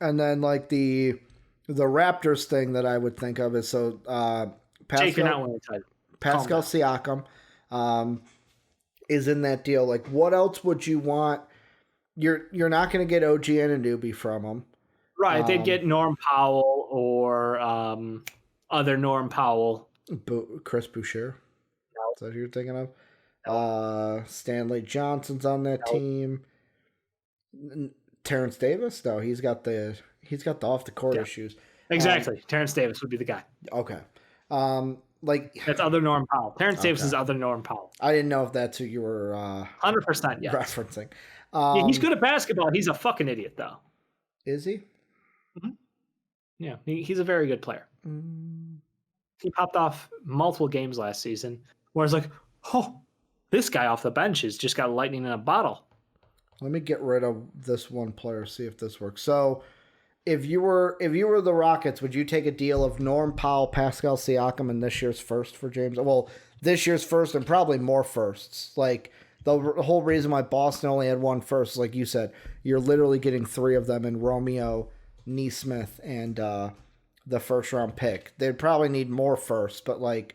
And then like the Raptors thing that I would think of is Jake, you're not winning the title. Pascal Siakam is in that deal. Like, what else would you want? You're not going to get OG Anunoby from him. Right. They'd get Norm Powell or other Norm Powell. Chris Boucher. Is that who you're thinking of? Stanley Johnson's on that team. Terrence Davis? No, he's got the off the court issues. Exactly. Terrence Davis would be the guy. Okay. That's other Norm Powell. Terrence Davis is other Norm Powell. I didn't know if that's who you were 100% yes. referencing. Yeah, he's good at basketball. He's a fucking idiot, though. Is he? Mm-hmm. Yeah, he's a very good player. He popped off multiple games last season where it's like, oh, this guy off the bench has just got lightning in a bottle. Let me get rid of this one player, see if this works. So if you were the Rockets, would you take a deal of Norm Powell, Pascal Siakam, and this year's first for James? Well, this year's first and probably more firsts. Like, the whole reason why Boston only had one first, like you said, you're literally getting 3 of them in Romeo, Nesmith, and the first-round pick. They'd probably need more firsts, but, like,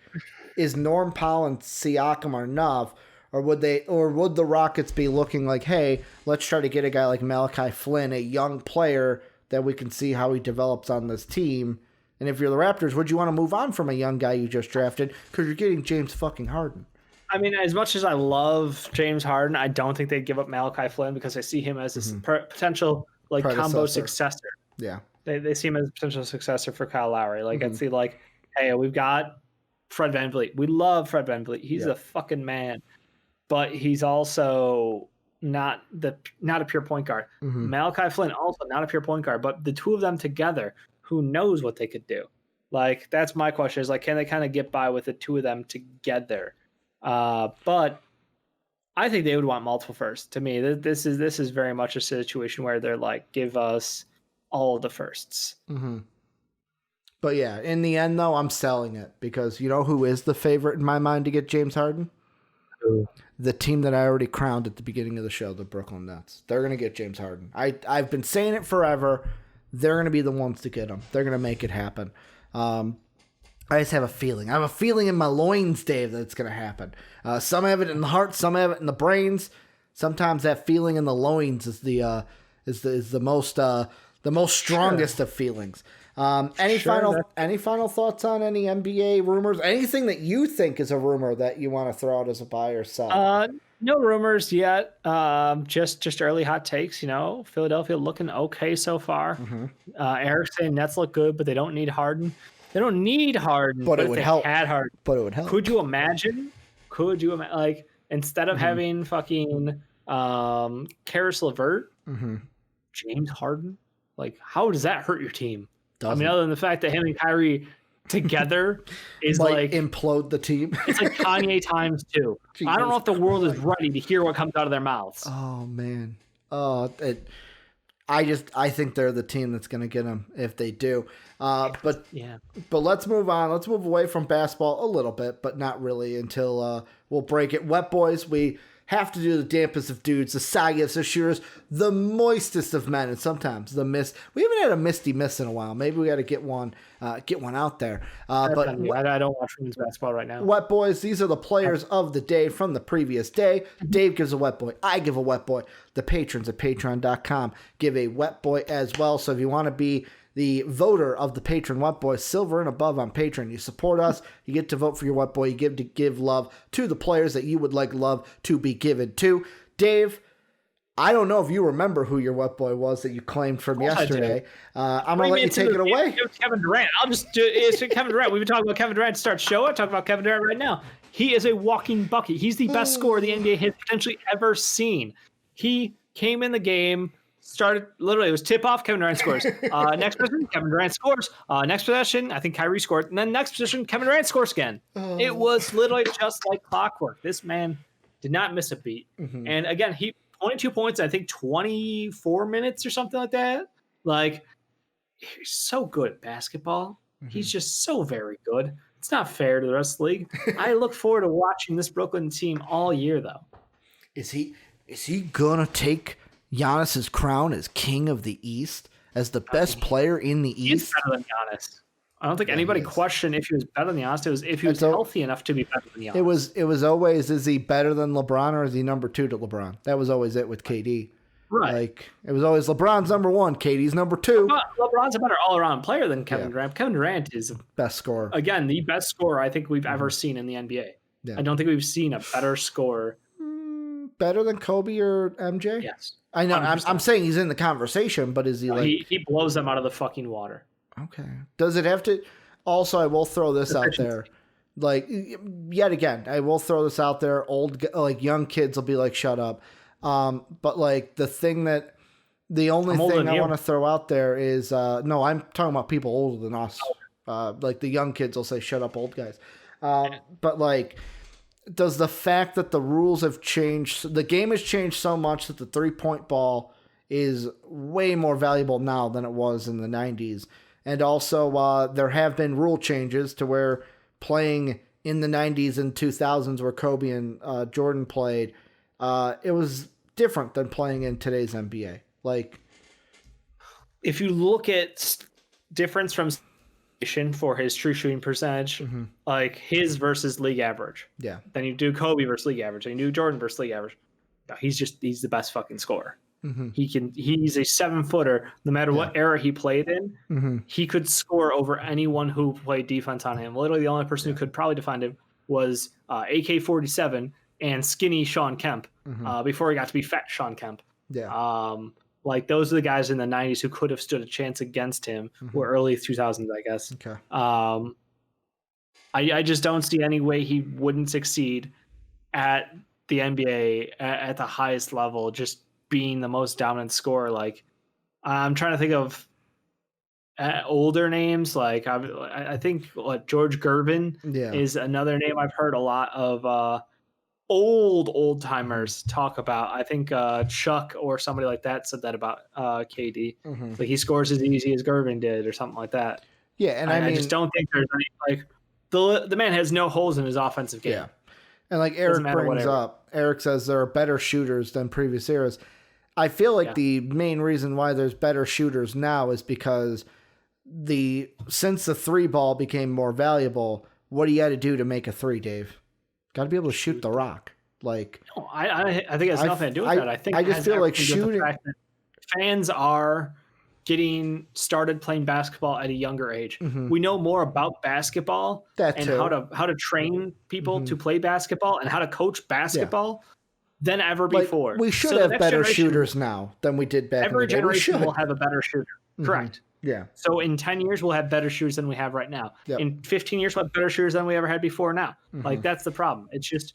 is Norm Powell and Siakam enough, or would the Rockets be looking like, hey, let's try to get a guy like Malachi Flynn, a young player that we can see how he develops on this team? And if you're the Raptors, would you want to move on from a young guy you just drafted because you're getting James fucking Harden? I mean, as much as I love James Harden, I don't think they'd give up Malachi Flynn because I see him as a potential combo successor. Yeah. They see him as a potential successor for Kyle Lowry. Like, I'd see like, hey, we've got Fred VanVleet. We love Fred VanVleet. He's a fucking man. But he's also not a pure point guard. Malachi Flynn, also not a pure point guard. But the two of them together, who knows what they could do? Like, that's my question, is like, can they kind of get by with the two of them together? But I think they would want multiple firsts. To me, this is very much a situation where they're like, give us all of the firsts. But yeah, in the end, though, I'm selling it because you know who is the favorite in my mind to get James Harden? Who? The team that I already crowned at the beginning of the show, the Brooklyn Nets. They're going to get James Harden. I've been saying it forever. They're going to be the ones to get him. They're going to make it happen. I just have a feeling. I have a feeling in my loins, Dave, that it's going to happen. Some have it in the heart, some have it in the brains. Sometimes that feeling in the loins is the most strongest of feelings. Any final thoughts on any NBA rumors? Anything that you think is a rumor that you want to throw out as a buy or sell? No rumors yet. Just early hot takes. Philadelphia looking okay so far. Eric saying Nets look good, but they don't need Harden. They don't need Harden, but it would help. Had Harden, but it would help. Could you imagine? Like, instead of having fucking Karis LeVert, James Harden? Like, how does that hurt your team? I mean, other than the fact that him and Kyrie together is like implode the team. It's like Kanye times 2. I don't know if the world is ready to hear what comes out of their mouths. Oh man. I think they're the team that's going to get them if they do. But let's move on. Let's move away from basketball a little bit, but not really until we'll break it. Wet Boys, we have to do the dampest of dudes, the saggiest of shooters, the moistest of men, and sometimes the mist. We haven't had a misty miss in a while. Maybe we got to get one out there. But I don't watch women's basketball right now. Wet Boys, these are the players of the day from the previous day. Dave gives a Wet Boy. I give a Wet Boy. The patrons at patreon.com give a Wet Boy as well. So if you want to be the voter of the patron Wet Boy, silver and above on Patreon, you support us, you get to vote for your Wet Boy, you give love to the players that you would like love to be given to. Dave, I don't know if you remember who your Wet Boy was that you claimed from yesterday. I'm going to let you take it away. Kevin Durant. I'll just do it. It's Kevin Durant. We've been talking about Kevin Durant to start the show. I'm talking about Kevin Durant right now. He is a walking bucket. He's the best scorer the NBA has potentially ever seen. He came in the game, started, literally, it was tip-off, Kevin Durant scores. Next possession, Kevin Durant scores. Next possession, I think Kyrie scored. And then next possession, Kevin Durant scores again. It was literally just like clockwork. This man did not miss a beat. And again, he 22 points, I think 24 minutes or something like that. Like, he's so good at basketball. He's just so very good. It's not fair to the rest of the league. I look forward to watching this Brooklyn team all year, though. Is he gonna take Giannis's crown as king of the East as the best player in the He's East. better than Giannis. I don't think anybody questioned if he was better than Giannis. It was if he was so, healthy enough to be better than Giannis. It was always, is he better than LeBron or is he number 2 to LeBron? That was always it with KD. Right. Like, it was always LeBron's number 1, KD's number 2. LeBron's a better all-around player than Kevin Durant. Kevin Durant is best scorer. Again, the best scorer I think we've ever seen in the NBA. Yeah. I don't think we've seen a better scorer. Better than Kobe or MJ? Yes. I know. I'm saying he's in the conversation, but is he like... He blows them out of the fucking water. Okay. Does it have to... Also, I will throw this out there. Like, yet again, I will throw this out there. Young kids will be like, shut up. But like the only thing I want to throw out there is, no, I'm talking about people older than us. Like the young kids will say, shut up, old guys. But like, does the fact that the rules have changed, the game has changed so much that the 3-point ball is way more valuable now than it was in the 90s. And also, there have been rule changes to where playing in the 90s and 2000s where Kobe and Jordan played, it was different than playing in today's NBA. Like, if you look at difference from for his true shooting percentage, like his versus league average. Yeah. Then you do Kobe versus league average. Then you do Jordan versus league average. No, he's the best fucking scorer. He's a 7-footer. No matter what era he played in, he could score over anyone who played defense on him. Literally, the only person who could probably defend him was AK-47 and skinny Sean Kemp before he got to be fat Sean Kemp. Yeah. Like those are the guys in the 90s who could have stood a chance against him, or early 2000s, I guess. Okay. I just don't see any way he wouldn't succeed at the NBA at the highest level, just being the most dominant scorer. Like, I'm trying to think of older names. Like, I think George Gervin is another name I've heard a lot of old timers talk about. I think Chuck or somebody like that said that about KD. Like, he scores as easy as Gervin did or something like that. Yeah, and I mean, I just don't think there's any, like, the man has no holes in his offensive game. Yeah. And like Eric brings up, Eric says there are better shooters than previous eras. I feel like the main reason why there's better shooters now is because since the 3 ball became more valuable, what do you got to do to make a 3, Dave? Got to be able to shoot the rock. Like, no, I think it has nothing to do with that. I just feel like shooting. Fans are getting started playing basketball at a younger age. We know more about basketball how to train people to play basketball and how to coach basketball than ever before. We should have better shooters now than we did back in the day. Every generation will have a better shooter. Correct. Yeah. So in 10 years, we'll have better shooters than we have right now. Yep. In 15 years, we'll have better shooters than we ever had before now. Like, that's the problem. It's just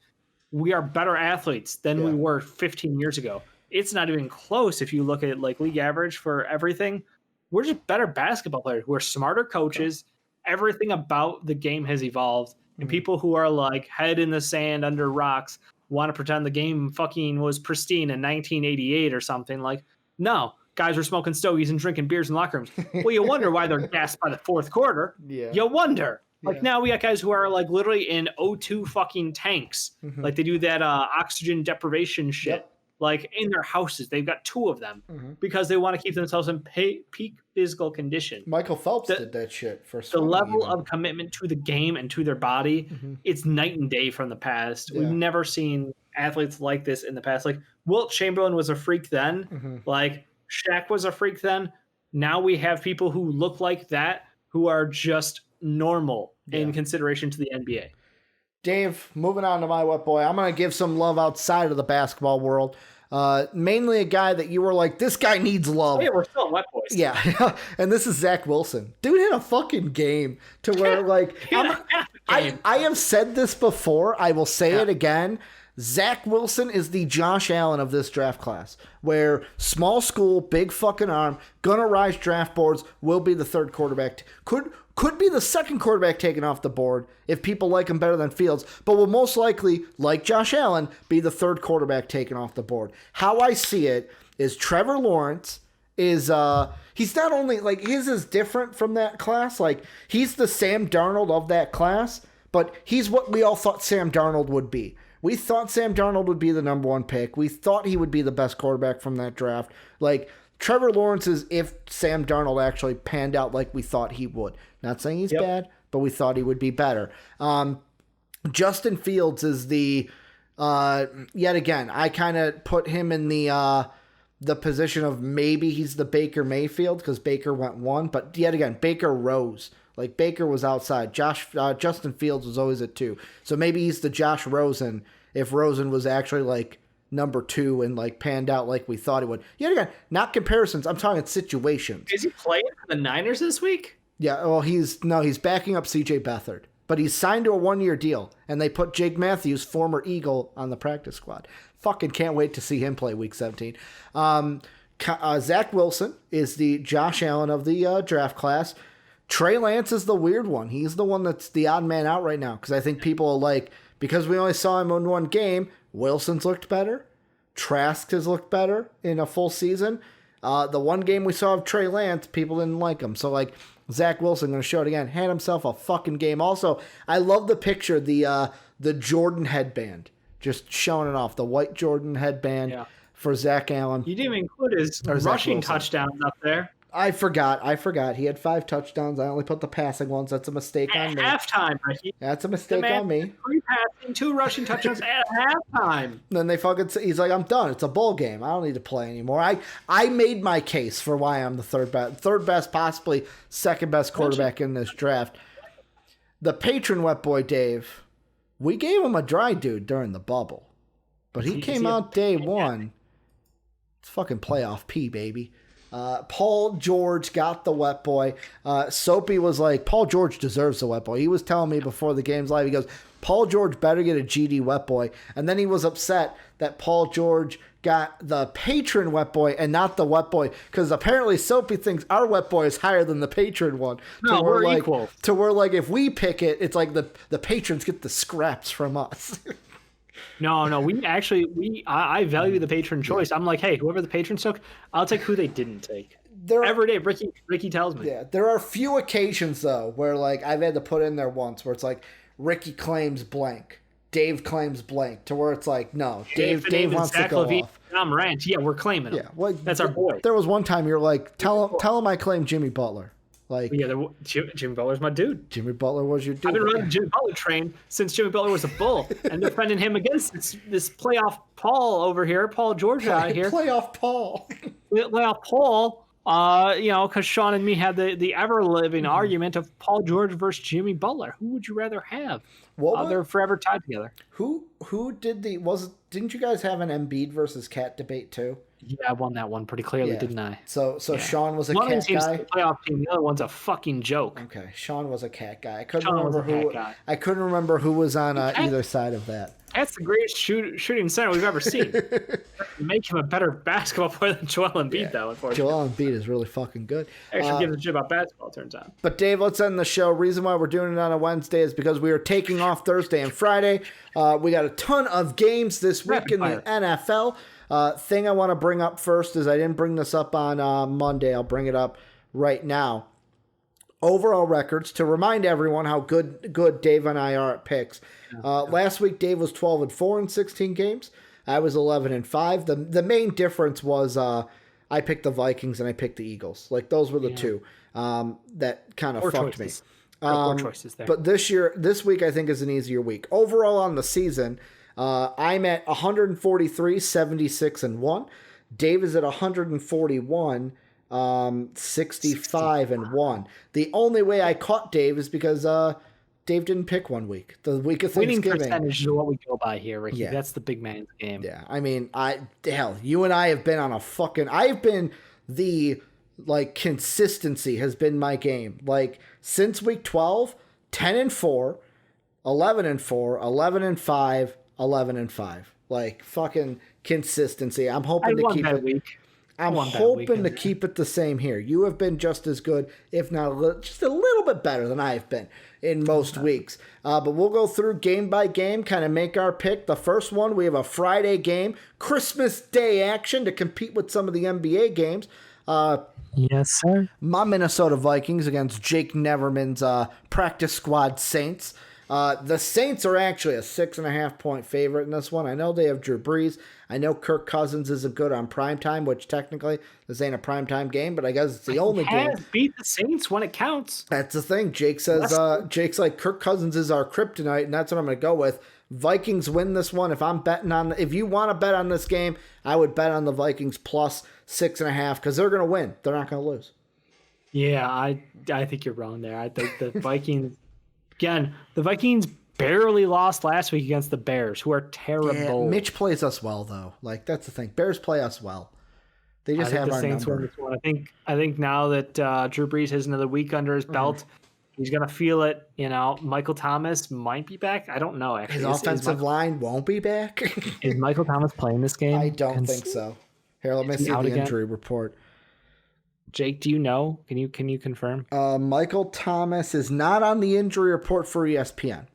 we are better athletes than we were 15 years ago. It's not even close if you look at like league average for everything. We're just better basketball players. We're smarter coaches. Everything about the game has evolved. And people who are like head in the sand under rocks want to pretend the game fucking was pristine in 1988 or something. Like, no. Guys were smoking stogies and drinking beers in locker rooms. Well, you wonder why they're gassed by the 4th quarter. Yeah. You wonder. Like, now we got guys who are like literally in O2 fucking tanks. Like, they do that oxygen deprivation shit. Like, in their houses. They've got 2 of them because they want to keep themselves in peak physical condition. Michael Phelps did that shit for the level of commitment to the game and to their body. It's night and day from the past. We've never seen athletes like this in the past. Like, Wilt Chamberlain was a freak then. Like, Shaq was a freak then. Now we have people who look like that who are just normal in consideration to the NBA. Dave, moving on to my wet boy. I'm going to give some love outside of the basketball world. Mainly a guy that you were like, this guy needs love. Oh, yeah, we're still wet boys. Yeah, and this is Zach Wilson. Dude had a fucking game to where, like, I have said this before. I will say it again. Zach Wilson is the Josh Allen of this draft class, where small school, big fucking arm, gonna rise draft boards, will be the 3rd quarterback. Could be the 2nd quarterback taken off the board if people like him better than Fields, but will most likely, like Josh Allen, be the 3rd quarterback taken off the board. How I see it is Trevor Lawrence is he's not only like his is different from that class, like he's the Sam Darnold of that class, but he's what we all thought Sam Darnold would be. We thought Sam Darnold would be the number 1 pick. We thought he would be the best quarterback from that draft. Like, Trevor Lawrence is if Sam Darnold actually panned out like we thought he would. Not saying he's bad, but we thought he would be better. Justin Fields is the yet again, I kind of put him in the position of maybe he's the Baker Mayfield because Baker went 1, but yet again, Baker rose. Like Baker was outside. Justin Fields was always at 2. So maybe he's the Josh Rosen if Rosen was actually like number 2 and like panned out like we thought he would. Yet again, not comparisons. I'm talking situations. Is he playing for the Niners this week? Yeah, well, he's backing up C.J. Beathard. But he's signed to a 1-year deal, and they put Jake Matthews, former Eagle, on the practice squad. Fucking can't wait to see him play Week 17. Zach Wilson is the Josh Allen of the draft class. Trey Lance is the weird one. He's the one that's the odd man out right now because I think people are like, because we only saw him in 1 game, Wilson's looked better. Trask has looked better in a full season. The 1 game we saw of Trey Lance, people didn't like him. So, like, Zach Wilson, going to show it again, had himself a fucking game. Also, I love the picture, the Jordan headband, just showing it off, the white Jordan headband for Zach Allen. You didn't even include his rushing touchdowns up there. I forgot. He had 5 touchdowns. I only put the passing ones. That's a mistake on me. Halftime, Ricky. That's a mistake on me. 3 passing, 2 rushing touchdowns at halftime. Then they he's like, I'm done. It's a bowl game. I don't need to play anymore. I made my case for why I'm the third best, possibly second best quarterback in this draft. The patron wet boy, Dave, we gave him a dry dude during the bubble, but he came out day 1. It's fucking playoff P, baby. Paul George got the wet boy. Soapy was like, Paul George deserves the wet boy. He was telling me before the game's live, he goes, Paul George better get a GD wet boy. And then he was upset that Paul George got the patron wet boy and not the wet boy because apparently Soapy thinks our wet boy is higher than the patron one. No, we're like, equal. To where like if we pick it, it's like the patrons get the scraps from us. No, I value the patron choice. I'm like, hey, whoever the patrons took, I'll take who they didn't take. Every day, Ricky tells me. Yeah, there are few occasions though where like I've had to put in there once where it's like Ricky claims blank, Dave claims blank, to where it's like no, Dave wants to go off. Tom Ranch, yeah, we're claiming him. Yeah, well, that's our boy. There was one time you're like, tell him I claim Jimmy Butler. Like, yeah, Jimmy Butler's my dude. Jimmy Butler was your dude. I've been running the Jimmy Butler train since Jimmy Butler was a Bull, and defending him against this playoff Paul over here, Paul George out here. Playoff Paul. Playoff Paul. Because Sean and me had the ever living argument of Paul George versus Jimmy Butler. Who would you rather have? They're forever tied together. Who did didn't you guys have an Embiid versus Cat debate too? Yeah, I won that one pretty clearly, didn't I? So yeah. Sean was a one Cat guy. The playoff team, the other one's a fucking joke. Okay, Sean was a Cat guy. I couldn't remember who was on either side of that. That's the greatest shooting center we've ever seen. Make him a better basketball player than Joel Embiid, though, unfortunately. Joel Embiid is really fucking good. Actually gives a shit about basketball, turns out. But, Dave, let's end the show. Reason why we're doing it on a Wednesday is because we are taking off Thursday and Friday. We got a ton of games this week in the NFL. Thing I want to bring up first is I didn't bring this up on Monday. I'll bring it up right now. Overall records, to remind everyone how good Dave and I are at picks. Last week, Dave was 12-4 in 16 games. I was 11-5. The main difference was I picked the Vikings and I picked the Eagles. Like, those were the two that kind of fucked me. Poor choices there. But this week, I think, is an easier week. Overall on the season, I'm at 143, 76-1. Dave is at 141, 65-1. The only way I caught Dave is because Dave didn't pick 1 week. The week of Thanksgiving. Winning percentage is what we go by here, Ricky. Yeah. That's the big man's game. Yeah, I mean, you and I have been on I've been consistency has been my game. Like, since week 12, 10-4, 11-4, 11-5, 11-5. Like, fucking consistency. I'm hoping to keep it. I'm hoping to keep it the same here. You have been just as good, if not just a little bit better than I've been in most weeks. But we'll go through game by game, kind of make our pick. The first one, we have a Friday game, Christmas Day action to compete with some of the NBA games. Yes, sir. My Minnesota Vikings against Jake Neverman's practice squad Saints. The Saints are actually a 6.5-point favorite in this one. I know they have Drew Brees. I know Kirk Cousins isn't good on primetime, which technically this ain't a primetime game, but I guess it's the only game. Beat the Saints when it counts. That's the thing. Jake says, Jake's like, Kirk Cousins is our kryptonite, and that's what I'm going to go with. Vikings win this one. If you want to bet on this game, I would bet on the Vikings plus 6.5 because they're going to win. They're not going to lose. Yeah, I think you're wrong there. I think the Vikings, again, the Vikings barely lost last week against the Bears, who are terrible. Yeah, Mitch plays us well, though. Like, that's the thing. Bears play us well. They just have our number. I think now that Drew Brees has another week under his belt, he's going to feel it. Michael Thomas might be back. I don't know, actually. His offensive line won't be back? Is Michael Thomas playing this game? I don't think so. Here, let me see the injury report. Jake, do you know? Can you confirm? Michael Thomas is not on the injury report for ESPN.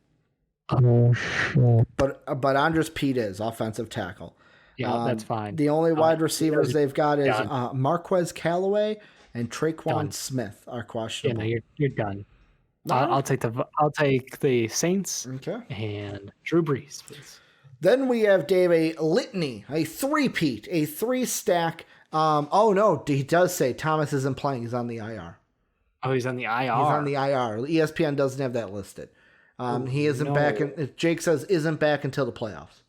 Oh, shit. But Andres Pete is offensive tackle. Yeah, that's fine. The only wide receivers they've got is Marquez Callaway and Traquan Smith are questionable. Yeah, no, you're done. I'll take the Saints. Okay. And Drew Brees, please. Then we have Dave a litany, a three-peat, a three-stack. Oh no, he does say Thomas isn't playing. He's on the IR. Oh, he's on the IR. He's on the IR. ESPN doesn't have that listed. He isn't back. Jake says isn't back until the playoffs.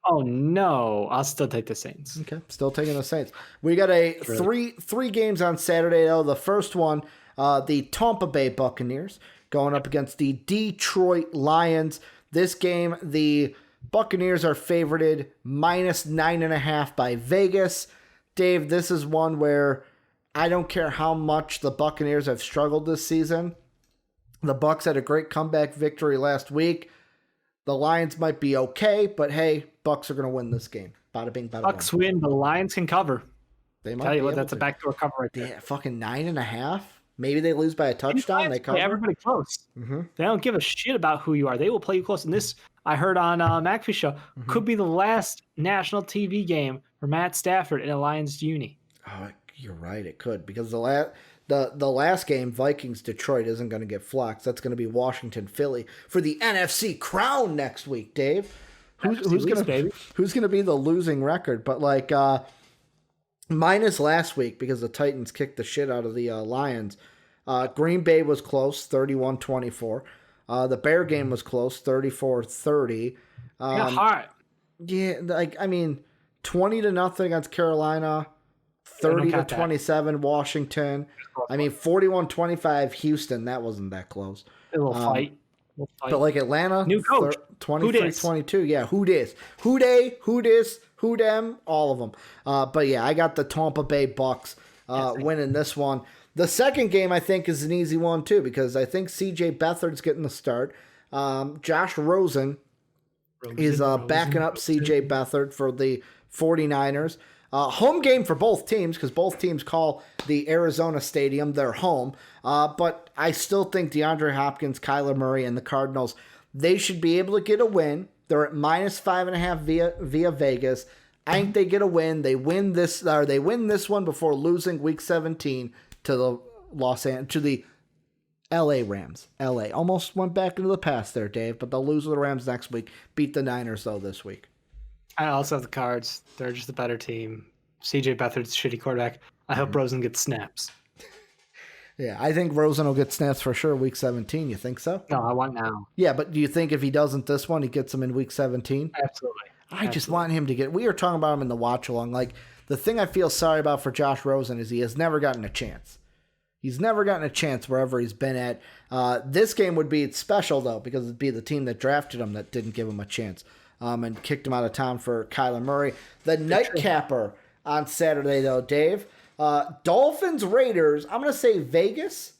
Oh no, I'll still take the Saints. Okay, still taking the Saints. We got three games on Saturday though. The first one, the Tampa Bay Buccaneers going up against the Detroit Lions. This game, the Buccaneers are favorited -9.5 by Vegas. Dave, this is one where I don't care how much the Buccaneers have struggled this season. The Bucs had a great comeback victory last week. The Lions might be okay, but hey, Bucs are going to win this game. Bada bing, bada Bucs win, the Lions can cover. They might tell you what, that's a backdoor cover right there. Yeah, fucking 9.5. Maybe they lose by a touchdown. They cover everybody close. Mm-hmm. They don't give a shit about who you are. They will play you close. And this, I heard on McAfee's show, could be the last national TV game for Matt Stafford in a Lions uni. Oh, you're right. It could because the last game, Vikings Detroit, isn't going to get flux. That's going to be Washington Philly for the NFC crown next week. Dave, who's going to be the losing record? But like minus last week because the Titans kicked the shit out of the Lions. Green Bay was close, 31-24. The Bear game was close, 34-30. Hot. Yeah, 20-0 against Carolina. 30-27 Washington. 41-25 Houston. That wasn't that close. A little fight. But like Atlanta, new coach, 23-22. Yeah, who dis? Who they? Who dis? Who them? All of them. But yeah, I got the Tampa Bay Bucks winning this one. The second game I think is an easy one too because I think C.J. Beathard's getting the start. Josh Rosen is backing up C.J. Beathard for the 49ers. Home game for both teams because both teams call the Arizona Stadium their home. But I still think DeAndre Hopkins, Kyler Murray, and the Cardinals, they should be able to get a win. They're at -5.5 via Vegas. I think they get a win. They win this one before losing Week 17 to the LA Rams. LA almost went back into the past there, Dave, but they'll lose to the Rams next week. Beat the Niners though this week. I also have the Cards. They're just a better team. CJ Beathard's a shitty quarterback. I hope Rosen gets snaps. Yeah, I think Rosen will get snaps for sure Week 17. You think so? No, I want now. Yeah, but do you think if he doesn't this one, he gets him in Week 17? Absolutely. I just want him to get... We were talking about him in the watch-along. Like, the thing I feel sorry about for Josh Rosen is he has never gotten a chance. He's never gotten a chance wherever he's been at. This game would be special, though, because it'd be the team that drafted him that didn't give him a chance. And kicked him out of town for Kyler Murray. The nightcapper on Saturday, though, Dave. Dolphins Raiders. I'm going to say Vegas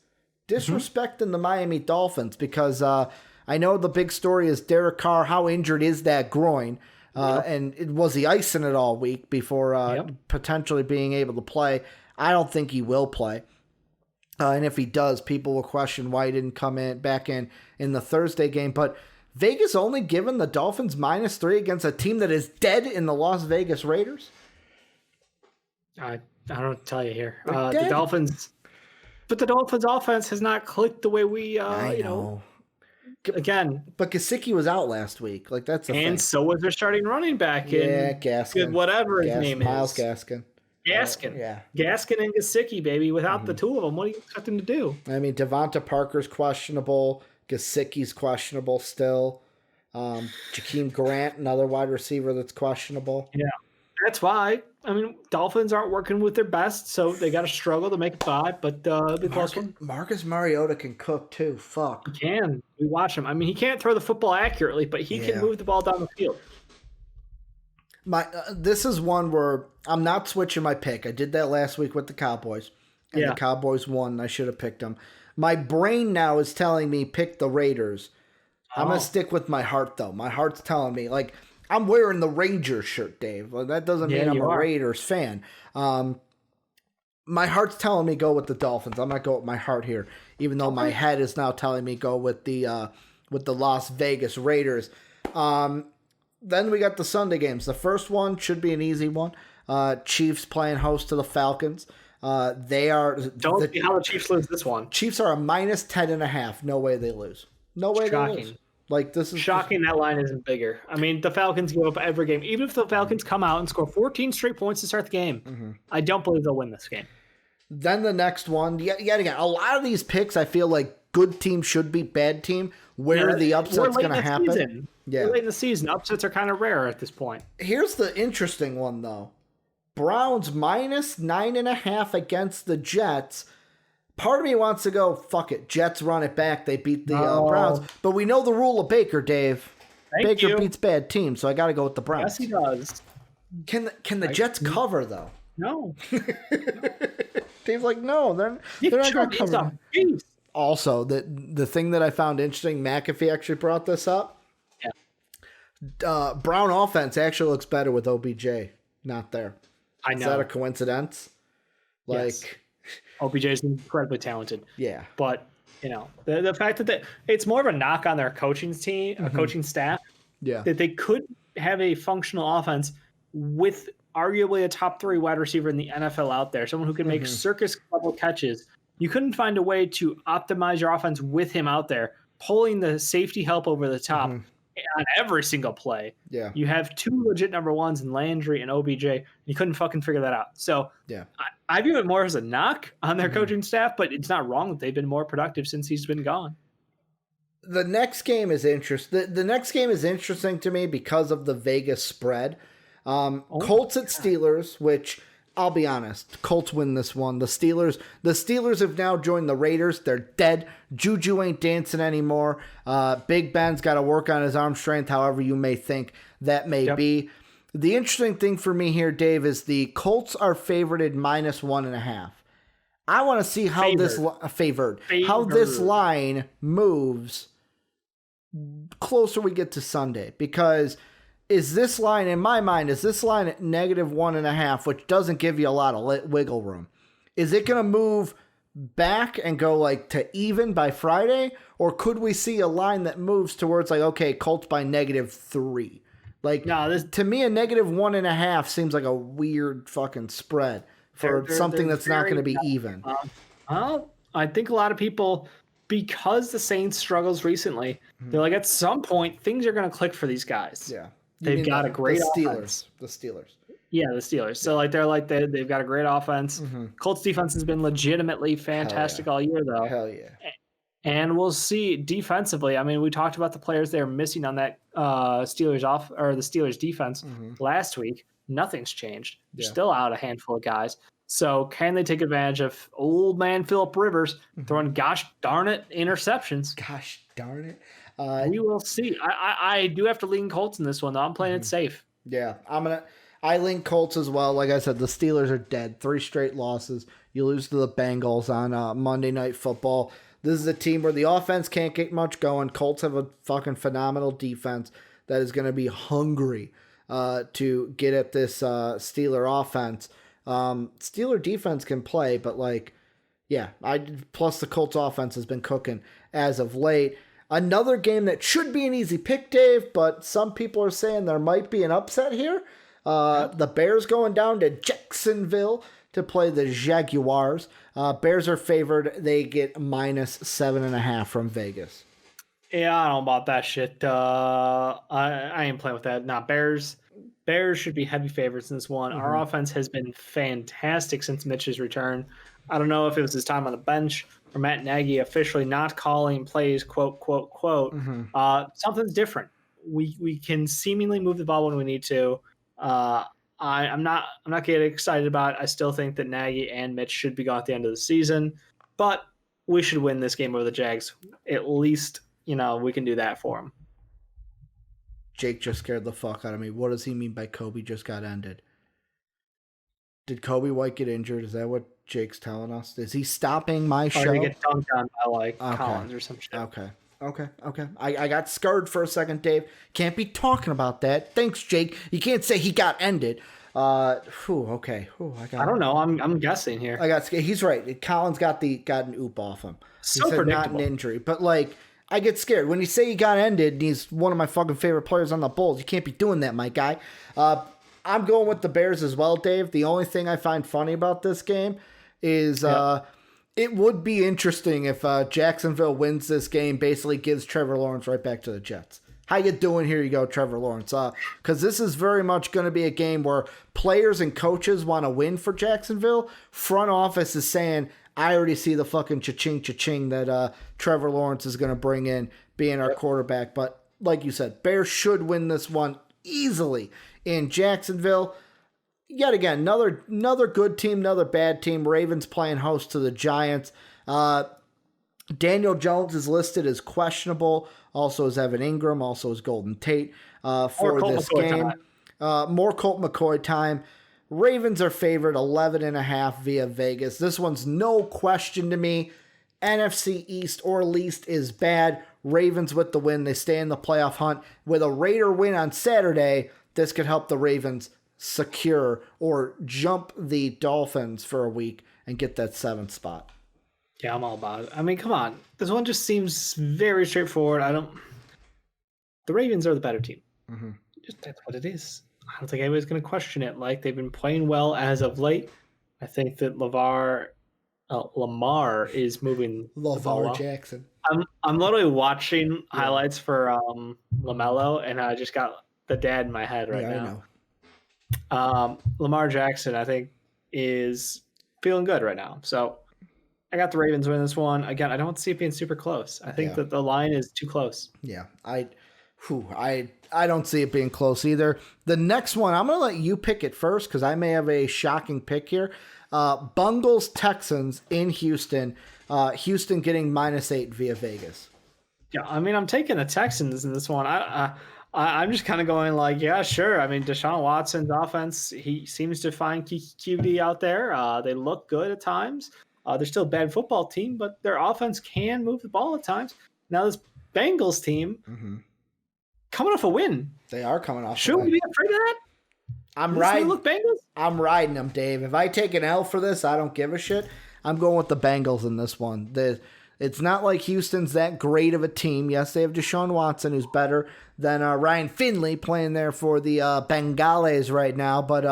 disrespecting the Miami Dolphins because I know the big story is Derek Carr. How injured is that groin? And was he icing it all week before potentially being able to play? I don't think he will play. And if he does, people will question why he didn't come back in the Thursday game. But Vegas only given the Dolphins -3 against a team that is dead in the Las Vegas Raiders? I don't tell you here. The Dolphins, but the Dolphins offense has not clicked the way we, again. But Gesicki was out last week. Like, that's the thing. And so was their starting running back. Yeah, in Gaskin. Whatever his name Miles is. Gaskin. Gaskin. Yeah. Gaskin and Gesicki, baby. Without the two of them, what do you expect them to do? I mean, Devonta Parker's questionable. Gesicki's questionable still. Jakeem Grant, another wide receiver that's questionable. Yeah. That's why. I mean, Dolphins aren't working with their best, so they got to struggle to make it by. But the close one. Marcus Mariota can cook too. Fuck. He can. We watch him. I mean, he can't throw the football accurately, but he can move the ball down the field. This is one where I'm not switching my pick. I did that last week with the Cowboys, and the Cowboys won. And I should have picked them. My brain now is telling me pick the Raiders. I'm gonna stick with my heart though. My heart's telling me like. I'm wearing the Rangers shirt, Dave. Well, that doesn't mean I'm a Raiders fan. My heart's telling me go with the Dolphins. I'm not going with my heart here, even though my head is now telling me go with the Las Vegas Raiders. Then we got the Sunday games. The first one should be an easy one. Chiefs playing host to the Falcons. They are. Don't see how the Chiefs lose this one. Chiefs are a minus 10.5. No way they lose. No way they lose. Like, this is shocking that line isn't bigger. I mean, the Falcons give up every game. Even if the Falcons come out and score 14 straight points to start the game, I don't believe they'll win this game. Then the next one, yet again, a lot of these picks, I feel like good team should beat bad team. Where the upset's going to happen. Season. Yeah, we're late in the season. Upsets are kind of rare at this point. Here's the interesting one, though. Browns minus 9.5 against the Jets. Part of me wants to go, fuck it. Jets run it back. They beat the Browns. But we know the rule of Baker, Dave. Baker beats bad teams, so I got to go with the Browns. Yes, he does. Can the Jets cover, though? No. Dave's like, no, they're not going to cover. Also, the thing that I found interesting, McAfee actually brought this up. Yeah. Brown offense actually looks better with OBJ not there. I know. Is that a coincidence? Like... Yes. OBJ is incredibly talented. Yeah. But, you know, the fact that it's more of a knock on their coaching team, coaching staff. Yeah. That they could have a functional offense with arguably a top 3 wide receiver in the NFL out there, someone who can make circus level catches. You couldn't find a way to optimize your offense with him out there, pulling the safety help over the top on every single play. Yeah. You have 2 legit number ones in Landry and OBJ. You couldn't fucking figure that out. So yeah. I view it more as a knock on their coaching staff, but it's not wrong that they've been more productive since he's been gone. The next game is interesting. The next game is interesting to me because of the Vegas spread. Colts at Steelers, which I'll be honest, Colts win this one. The Steelers have now joined the Raiders. They're dead. Juju ain't dancing anymore. Big Ben's got to work on his arm strength, however you may think that may be. The interesting thing for me here, Dave, is the Colts are favored at minus 1.5. I want to see how how this line moves closer we get to Sunday, because is this line, in my mind, is this line at negative 1.5, which doesn't give you a lot of wiggle room? Is it going to move back and go like to even by Friday, or could we see a line that moves towards like, okay, Colts by -3? Like, no, to me, a negative 1.5 seems like a weird fucking spread for something that's not going to be even. Well, I think a lot of people, because the Saints struggles recently, they're like, at some point, things are going to click for these guys. Yeah. They've got a great offense. The Steelers. Yeah, the Steelers. So they've got a great offense. Colts defense has been legitimately fantastic all year, though. Hell yeah. And we'll see defensively. I mean, we talked about the players they're missing on that Steelers defense last week. Nothing's changed. They're still out a handful of guys. So can they take advantage of old man Phillip Rivers throwing gosh darn it interceptions? Gosh darn it. We will see. I do have to lean Colts in this one, though. I'm playing it safe. Yeah, I lean Colts as well. Like I said, the Steelers are dead. 3 straight losses. You lose to the Bengals on Monday Night Football. This is a team where the offense can't get much going. Colts have a fucking phenomenal defense that is going to be hungry to get at this Steeler offense. Steeler defense can play, but plus the Colts offense has been cooking as of late. Another game that should be an easy pick, Dave, but some people are saying there might be an upset here. The Bears going down to Jacksonville to play the Jaguars. Bears are favored. They get minus 7.5 from Vegas. Yeah, I don't know about that shit. I ain't playing with that. Nah, Bears should be heavy favorites in this one. Our offense has been fantastic since Mitch's return. I don't know if it was his time on the bench or Matt Nagy officially not calling plays, quote, quote, quote. Something's different. We can seemingly move the ball when we need to. I'm not getting excited about it. I still think that Nagy and Mitch should be gone at the end of the season, but we should win this game over the Jags. At least, we can do that for them. Jake just scared the fuck out of me. What does he mean by Kobe just got ended? Did Kobe White get injured? Is that what Jake's telling us? Is he stopping my show? Or he get dunked on by Collins or some shit. Okay. I got scared for a second, Dave. Can't be talking about that. Thanks, Jake. You can't say he got ended. Okay. I don't know. I'm guessing here. I got scared. He's right. Collins got an oop off him. So he said predictable. Not an injury, but I get scared when you say he got ended. And he's one of my fucking favorite players on the Bulls. You can't be doing that, my guy. I'm going with the Bears as well, Dave. The only thing I find funny about this game is it would be interesting if Jacksonville wins this game, basically gives Trevor Lawrence right back to the Jets. How you doing? Here you go, Trevor Lawrence. Because this is very much going to be a game where players and coaches want to win for Jacksonville. Front office is saying, I already see the fucking cha-ching that Trevor Lawrence is going to bring in being our quarterback. But like you said, Bears should win this one easily in Jacksonville. Yet again, another good team, another bad team. Ravens playing host to the Giants. Daniel Jones is listed as questionable. Also is Evan Ingram. Also is Golden Tate for this game. More Colt McCoy time. Ravens are favored 11.5 via Vegas. This one's no question to me. NFC East or least is bad. Ravens with the win. They stay in the playoff hunt. With a Raider win on Saturday, this could help the Ravens secure or jump the Dolphins for a week and get that 7th spot. Yeah, I'm all about it. I mean, come on. This one just seems very straightforward. The Ravens are the better team. Just that's what it is. I don't think anybody's going to question it. They've been playing well as of late. I think that Lamar is moving. Lamar Jackson. I'm literally watching highlights for LaMelo, and I just got the dad in my head right now. I know. Lamar Jackson, I think, is feeling good right now. So I got the Ravens win this one. Again, I don't see it being super close. I think that the line is too close. Yeah, I don't see it being close either. The next one, I'm going to let you pick it first because I may have a shocking pick here. Bungles Texans in Houston. Houston getting -8 via Vegas. Yeah, I mean, I'm taking the Texans in this one. I'm just kind of going yeah, sure. I mean, Deshaun Watson's offense, he seems to find QD out there. They look good at times. They're still a bad football team, but their offense can move the ball at times. Now this Bengals team coming off a win. They are coming off. Should we be afraid of that? I'm riding them, Dave. If I take an L for this, I don't give a shit. I'm going with the Bengals in this one. It's not like Houston's that great of a team. Yes, they have Deshaun Watson, who's better than Ryan Finley playing there for the Bengals right now. But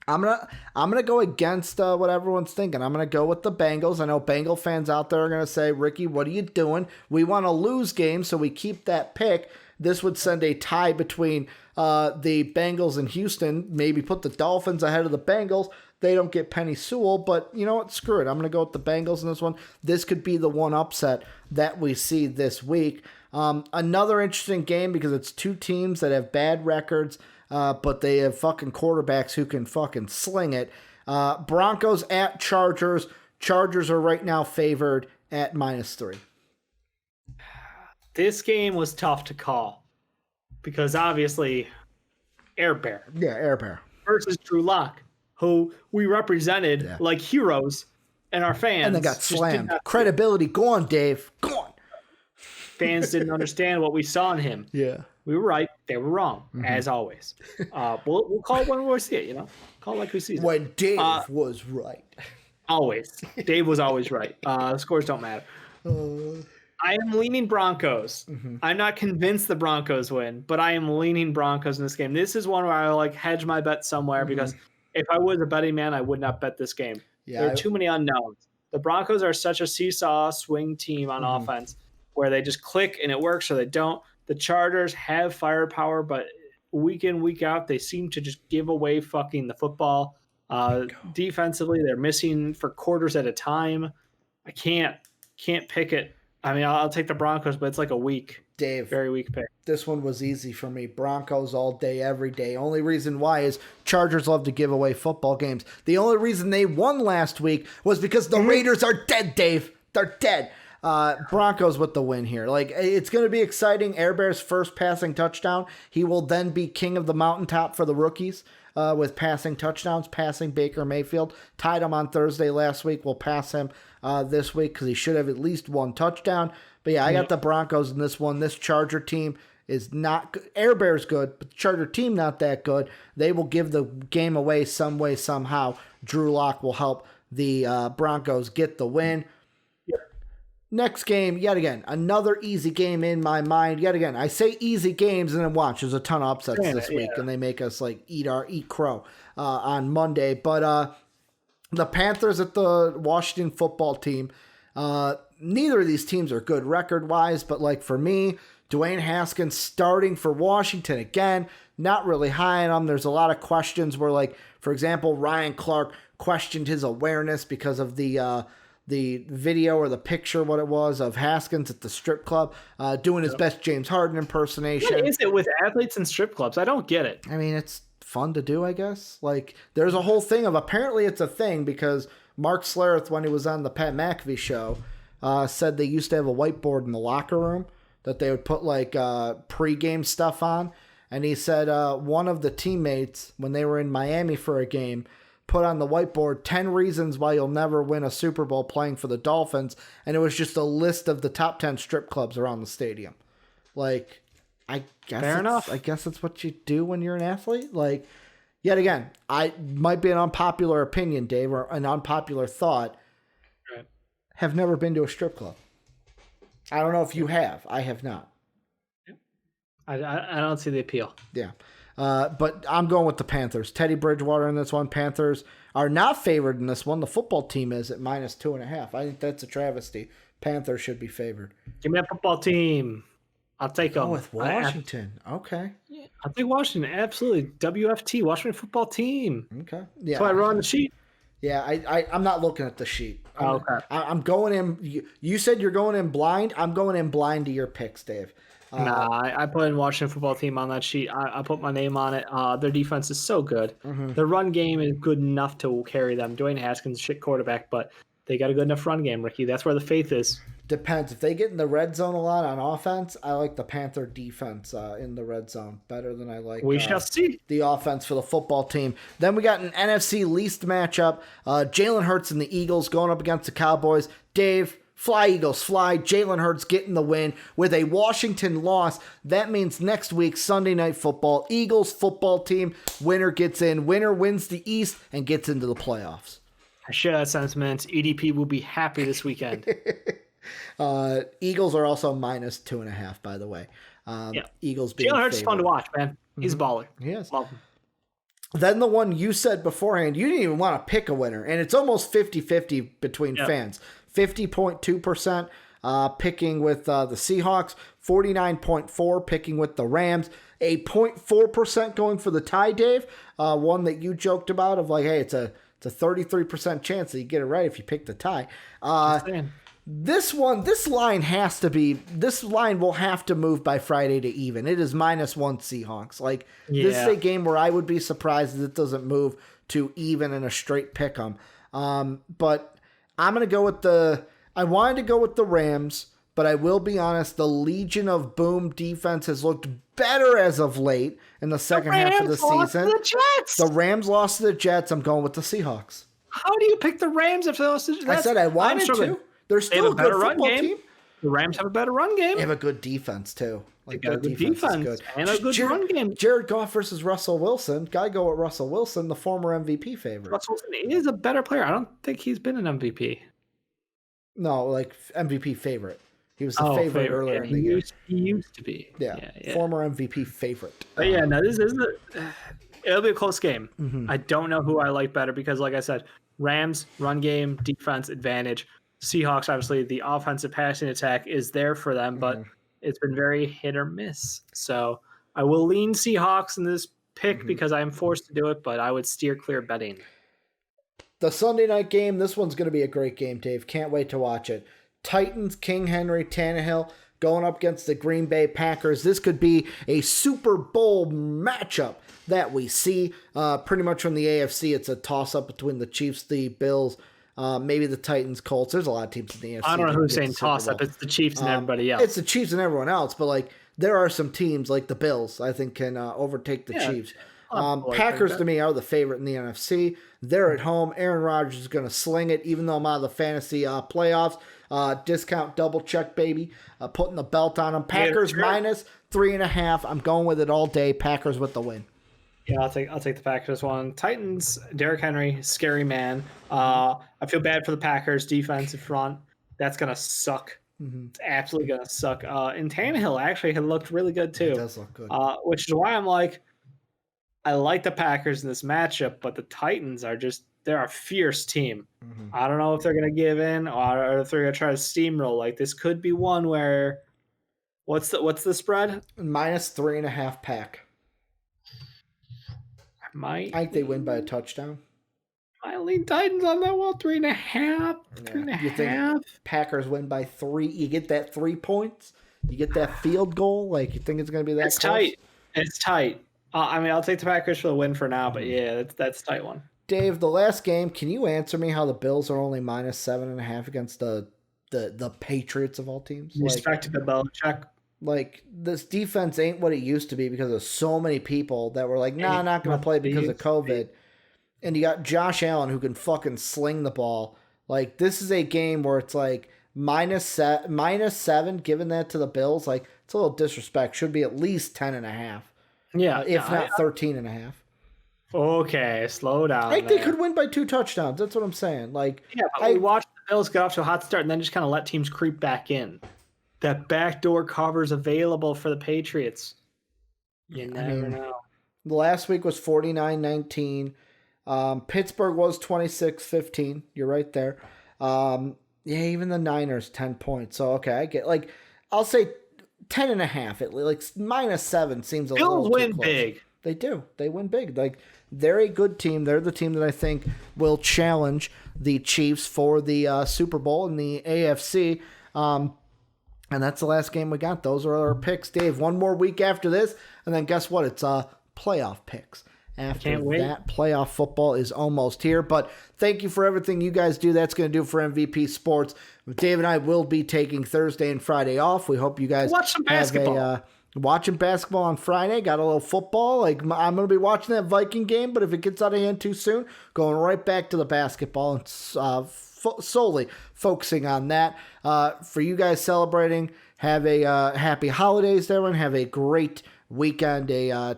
I'm gonna go against what everyone's thinking. I'm gonna go with the Bengals. I know Bengal fans out there are gonna say, Ricky, what are you doing? We want to lose games, so we keep that pick. This would send a tie between the Bengals and Houston. Maybe put the Dolphins ahead of the Bengals. They don't get Penny Sewell, but you know what? Screw it. I'm going to go with the Bengals in this one. This could be the one upset that we see this week. Another interesting game because it's two teams that have bad records, but they have fucking quarterbacks who can fucking sling it. Broncos at Chargers. Chargers are right now favored at -3. This game was tough to call because obviously Air Bear. Yeah, Air Bear. Versus Drew Lock, who we represented like heroes and our fans. And they got slammed. Credibility gone, Dave. Gone. Fans didn't understand what we saw in him. Yeah. We were right. They were wrong, as always. We'll call it when we see it, Call it like we see it. When Dave was right. Always. Dave was always right. Scores don't matter. I am leaning Broncos. I'm not convinced the Broncos win, but I am leaning Broncos in this game. This is one where I hedge my bet somewhere because if I was a betting man, I would not bet this game. There are too many unknowns. The Broncos are such a seesaw swing team on offense. where they just click and it works or they don't. The Chargers have firepower, but week in, week out, they seem to just give away fucking the football. Defensively, they're missing for quarters at a time. I can't pick it. I mean, I'll take the Broncos, but it's like a weak, Dave, very weak pick. This one was easy for me. Broncos all day, every day. Only reason why is Chargers love to give away football games. The only reason they won last week was because the Raiders are dead, Dave. They're dead. Broncos with the win here. Like, it's going to be exciting. Air Bear's first passing touchdown. He will then be king of the mountaintop for the rookies with passing touchdowns, passing Baker Mayfield. Tied him on Thursday last week. We'll pass him this week because he should have at least one touchdown. But yeah, I got the Broncos in this one. This Charger team is not good. Air Bear's good, but the Charger team not that good. They will give the game away some way, somehow. Drew Lock will help the Broncos get the win. Next game, yet again, another easy game in my mind. Yet again, I say easy games, and then watch, there's a ton of upsets this week, and they make us like eat crow on Monday. But the Panthers at the Washington football team, neither of these teams are good record-wise, but like for me, Dwayne Haskins starting for Washington again, not really high on him. There's a lot of questions where, like, for example, Ryan Clark questioned his awareness because of the video or the picture, what it was, of Haskins at the strip club doing his best James Harden impersonation. What is it with athletes and strip clubs? I don't get it. I mean, it's fun to do, I guess. Like, there's a whole thing of, apparently it's a thing because Mark Schlereth, when he was on the Pat McAfee show, said they used to have a whiteboard in the locker room that they would put like pregame stuff on. And he said one of the teammates, when they were in Miami for a game, put on the whiteboard 10 reasons why you'll never win a Super Bowl playing for the Dolphins, and it was just a list of the top 10 strip clubs around the stadium. Like, I guess fair enough. I guess that's what you do when you're an athlete. Like, yet again, I might be an unpopular opinion, Dave, or an unpopular thought. Right. Have never been to a strip club. I don't know if you have. I have not. I don't see the appeal. Yeah. But I'm going with the Panthers. Teddy Bridgewater in this one. Panthers are not favored in this one. The football team is at -2.5. I think that's a travesty. Panthers should be favored. Give me that football team. I'll take them. Oh, with Washington. Okay. Yeah, I'll take Washington. Absolutely. WFT, Washington football team. Okay. Yeah. That's why I wrote on the sheet. Yeah, I'm not looking at the sheet. Okay. I'm going in. You said you're going in blind. I'm going in blind to your picks, Dave. I put in Washington football team on that sheet. I put my name on it. Their defense is so good. Mm-hmm. Their run game is good enough to carry them. Dwayne Haskins, shit quarterback, but they got a good enough run game, Ricky. That's where the faith is. Depends. If they get in the red zone a lot on offense, I like the Panther defense in the red zone better than I like we shall see the offense for the football team. Then we got an NFC least matchup. Jalen Hurts and the Eagles going up against the Cowboys. Dave, fly Eagles, fly. Jalen Hurts getting the win with a Washington loss. That means next week, Sunday Night Football, Eagles football team, winner gets in. Winner wins the East and gets into the playoffs. I share that sentiment. EDP will be happy this weekend. Eagles are also -2.5, by the way. Eagles being Jalen Hurts is fun to favored. watch, man. He's a baller. He is. Love him. Then the one you said beforehand, you didn't even want to pick a winner, and it's almost 50-50 between fans. 50.2% picking with the Seahawks, 49.4% picking with the Rams, a 0.4% going for the tie, Dave. One that you joked about of like, hey, it's a 33% chance that you get it right if you pick the tie. This line will have to move by Friday to even. It is -1 Seahawks. Like, this is a game where I would be surprised if it doesn't move to even in a straight pick 'em. But I'm going to go with I wanted to go with the Rams, but I will be honest, the Legion of Boom defense has looked better as of late in the second half of the season. The Rams lost to the Jets. I'm going with the Seahawks. How do you pick the Rams if they lost to the Jets? I said I wanted to. They're still a good football team. The Rams have a better run game. They have a good defense, too. Like, got a good defense is good. and a good run game. Jared Goff versus Russell Wilson. Gotta go with Russell Wilson, the former MVP favorite. Russell Wilson is a better player. I don't think he's been an MVP. No, like MVP favorite. He was the favorite earlier in the year. He used to be. Yeah. Former MVP favorite. But it'll be a close game. Mm-hmm. I don't know who I like better because, like I said, Rams, run game, defense, advantage. Seahawks, obviously, the offensive passing attack is there for them, but it's been very hit or miss. So I will lean Seahawks in this pick because I'm forced to do it, but I would steer clear betting. The Sunday night game, this one's going to be a great game, Dave. Can't wait to watch it. Titans, King Henry, Tannehill going up against the Green Bay Packers. This could be a Super Bowl matchup that we see. Pretty much from the AFC, it's a toss-up between the Chiefs, the Bills, maybe the Titans, Colts. There's a lot of teams in the AFC. I don't know who's saying toss-up. It's the Chiefs and everybody else. It's the Chiefs and everyone else, but like there are some teams like the Bills I think can overtake the Chiefs. Packers to me are the favorite in the NFC. They're at home. Aaron Rodgers is going to sling it, even though I'm out of the fantasy playoffs. Discount double check, baby. Putting the belt on them. Packers minus 3.5. I'm going with it all day. Packers with the win. Yeah, I'll take the Packers one. Titans, Derrick Henry, scary man. I feel bad for the Packers defensive front. That's gonna suck. It's absolutely gonna suck. And Tannehill actually had looked really good too. It does look good. Which is why I'm like, I like the Packers in this matchup, but the Titans they're a fierce team. I don't know if they're gonna give in or if they're gonna try to steamroll. Like this could be one where what's the spread? Minus 3.5 Pack. I think they win by a touchdown. I lean Titans on that one. 3.5. 3.5. You think Packers win by 3? You get that 3 points? You get that field goal? Like, you think it's going to be that close? It's tight. I'll take the Packers for the win for now, but yeah, that's a tight one. Dave, the last game, can you answer me how the Bills are only minus 7.5 against the Patriots of all teams? Respect to the Belichick. Like, this defense ain't what it used to be because of so many people that were like, nah, not going to play because of COVID. And you got Josh Allen who can fucking sling the ball. Like, this is a game where it's like minus 7, giving that to the Bills. Like, it's a little disrespect. Should be at least 10.5. Yeah. If not 13.5. Okay, slow down. I think they could win by 2 touchdowns. That's what I'm saying. Like, yeah, but we watched the Bills get off to a hot start and then just kind of let teams creep back in. That backdoor cover's available for the Patriots. You never know. Last week was 49-19. Pittsburgh was 26-15. You're right there. Yeah, even the Niners 10 points. So okay, I get like I'll say 10.5. Like minus 7 seems a little too win close. Big. They do. They win big. Like they're a good team. They're the team that I think will challenge the Chiefs for the Super Bowl in the AFC. And that's the last game we got. Those are our picks, Dave. One more week after this, and then guess what? It's playoff picks. After that, playoff football is almost here. But thank you for everything you guys do. That's going to do for MVP Sports. Dave and I will be taking Thursday and Friday off. We hope you guys watch some basketball. Watching basketball on Friday. Got a little football. Like I'm going to be watching that Viking game, but if it gets out of hand too soon, going right back to the basketball and solely focusing on that. For you guys celebrating, have a happy holidays, everyone. Have a great weekend.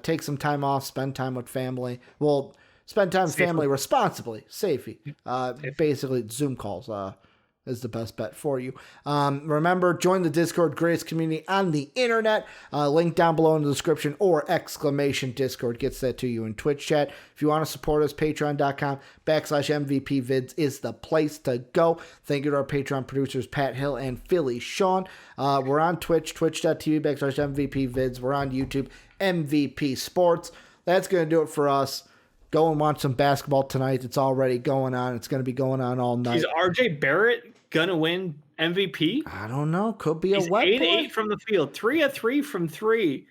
Take some time off, spend time with family. Well, spend time with family responsibly. Safety. Basically, Zoom calls is the best bet for you. Remember, join the Discord, greatest community on the internet. Link down below in the description or exclamation Discord gets that to you in Twitch chat. If you want to support us, patreon.com/MVPvids is the place to go. Thank you to our Patreon producers, Pat Hill and Philly Sean. We're on Twitch, twitch.tv/MVPvids. We're on YouTube, MVP Sports. That's going to do it for us. Go and watch some basketball tonight. It's already going on. It's going to be going on all night. Is RJ Barrett going to win MVP? I don't know. Could be He's a wet 8-8 from the field. 3 of 3 from 3.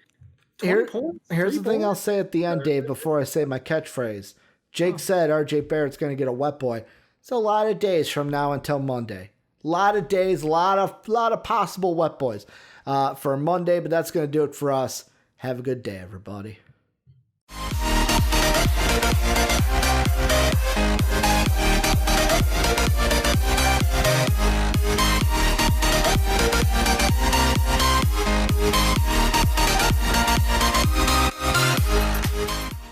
Here's the thing I'll say at the end, Dave, before I say my catchphrase. Jake said RJ Barrett's going to get a wet boy. It's a lot of days from now until Monday. A lot of days, a lot of possible wet boys for Monday, but that's going to do it for us. Have a good day, everybody.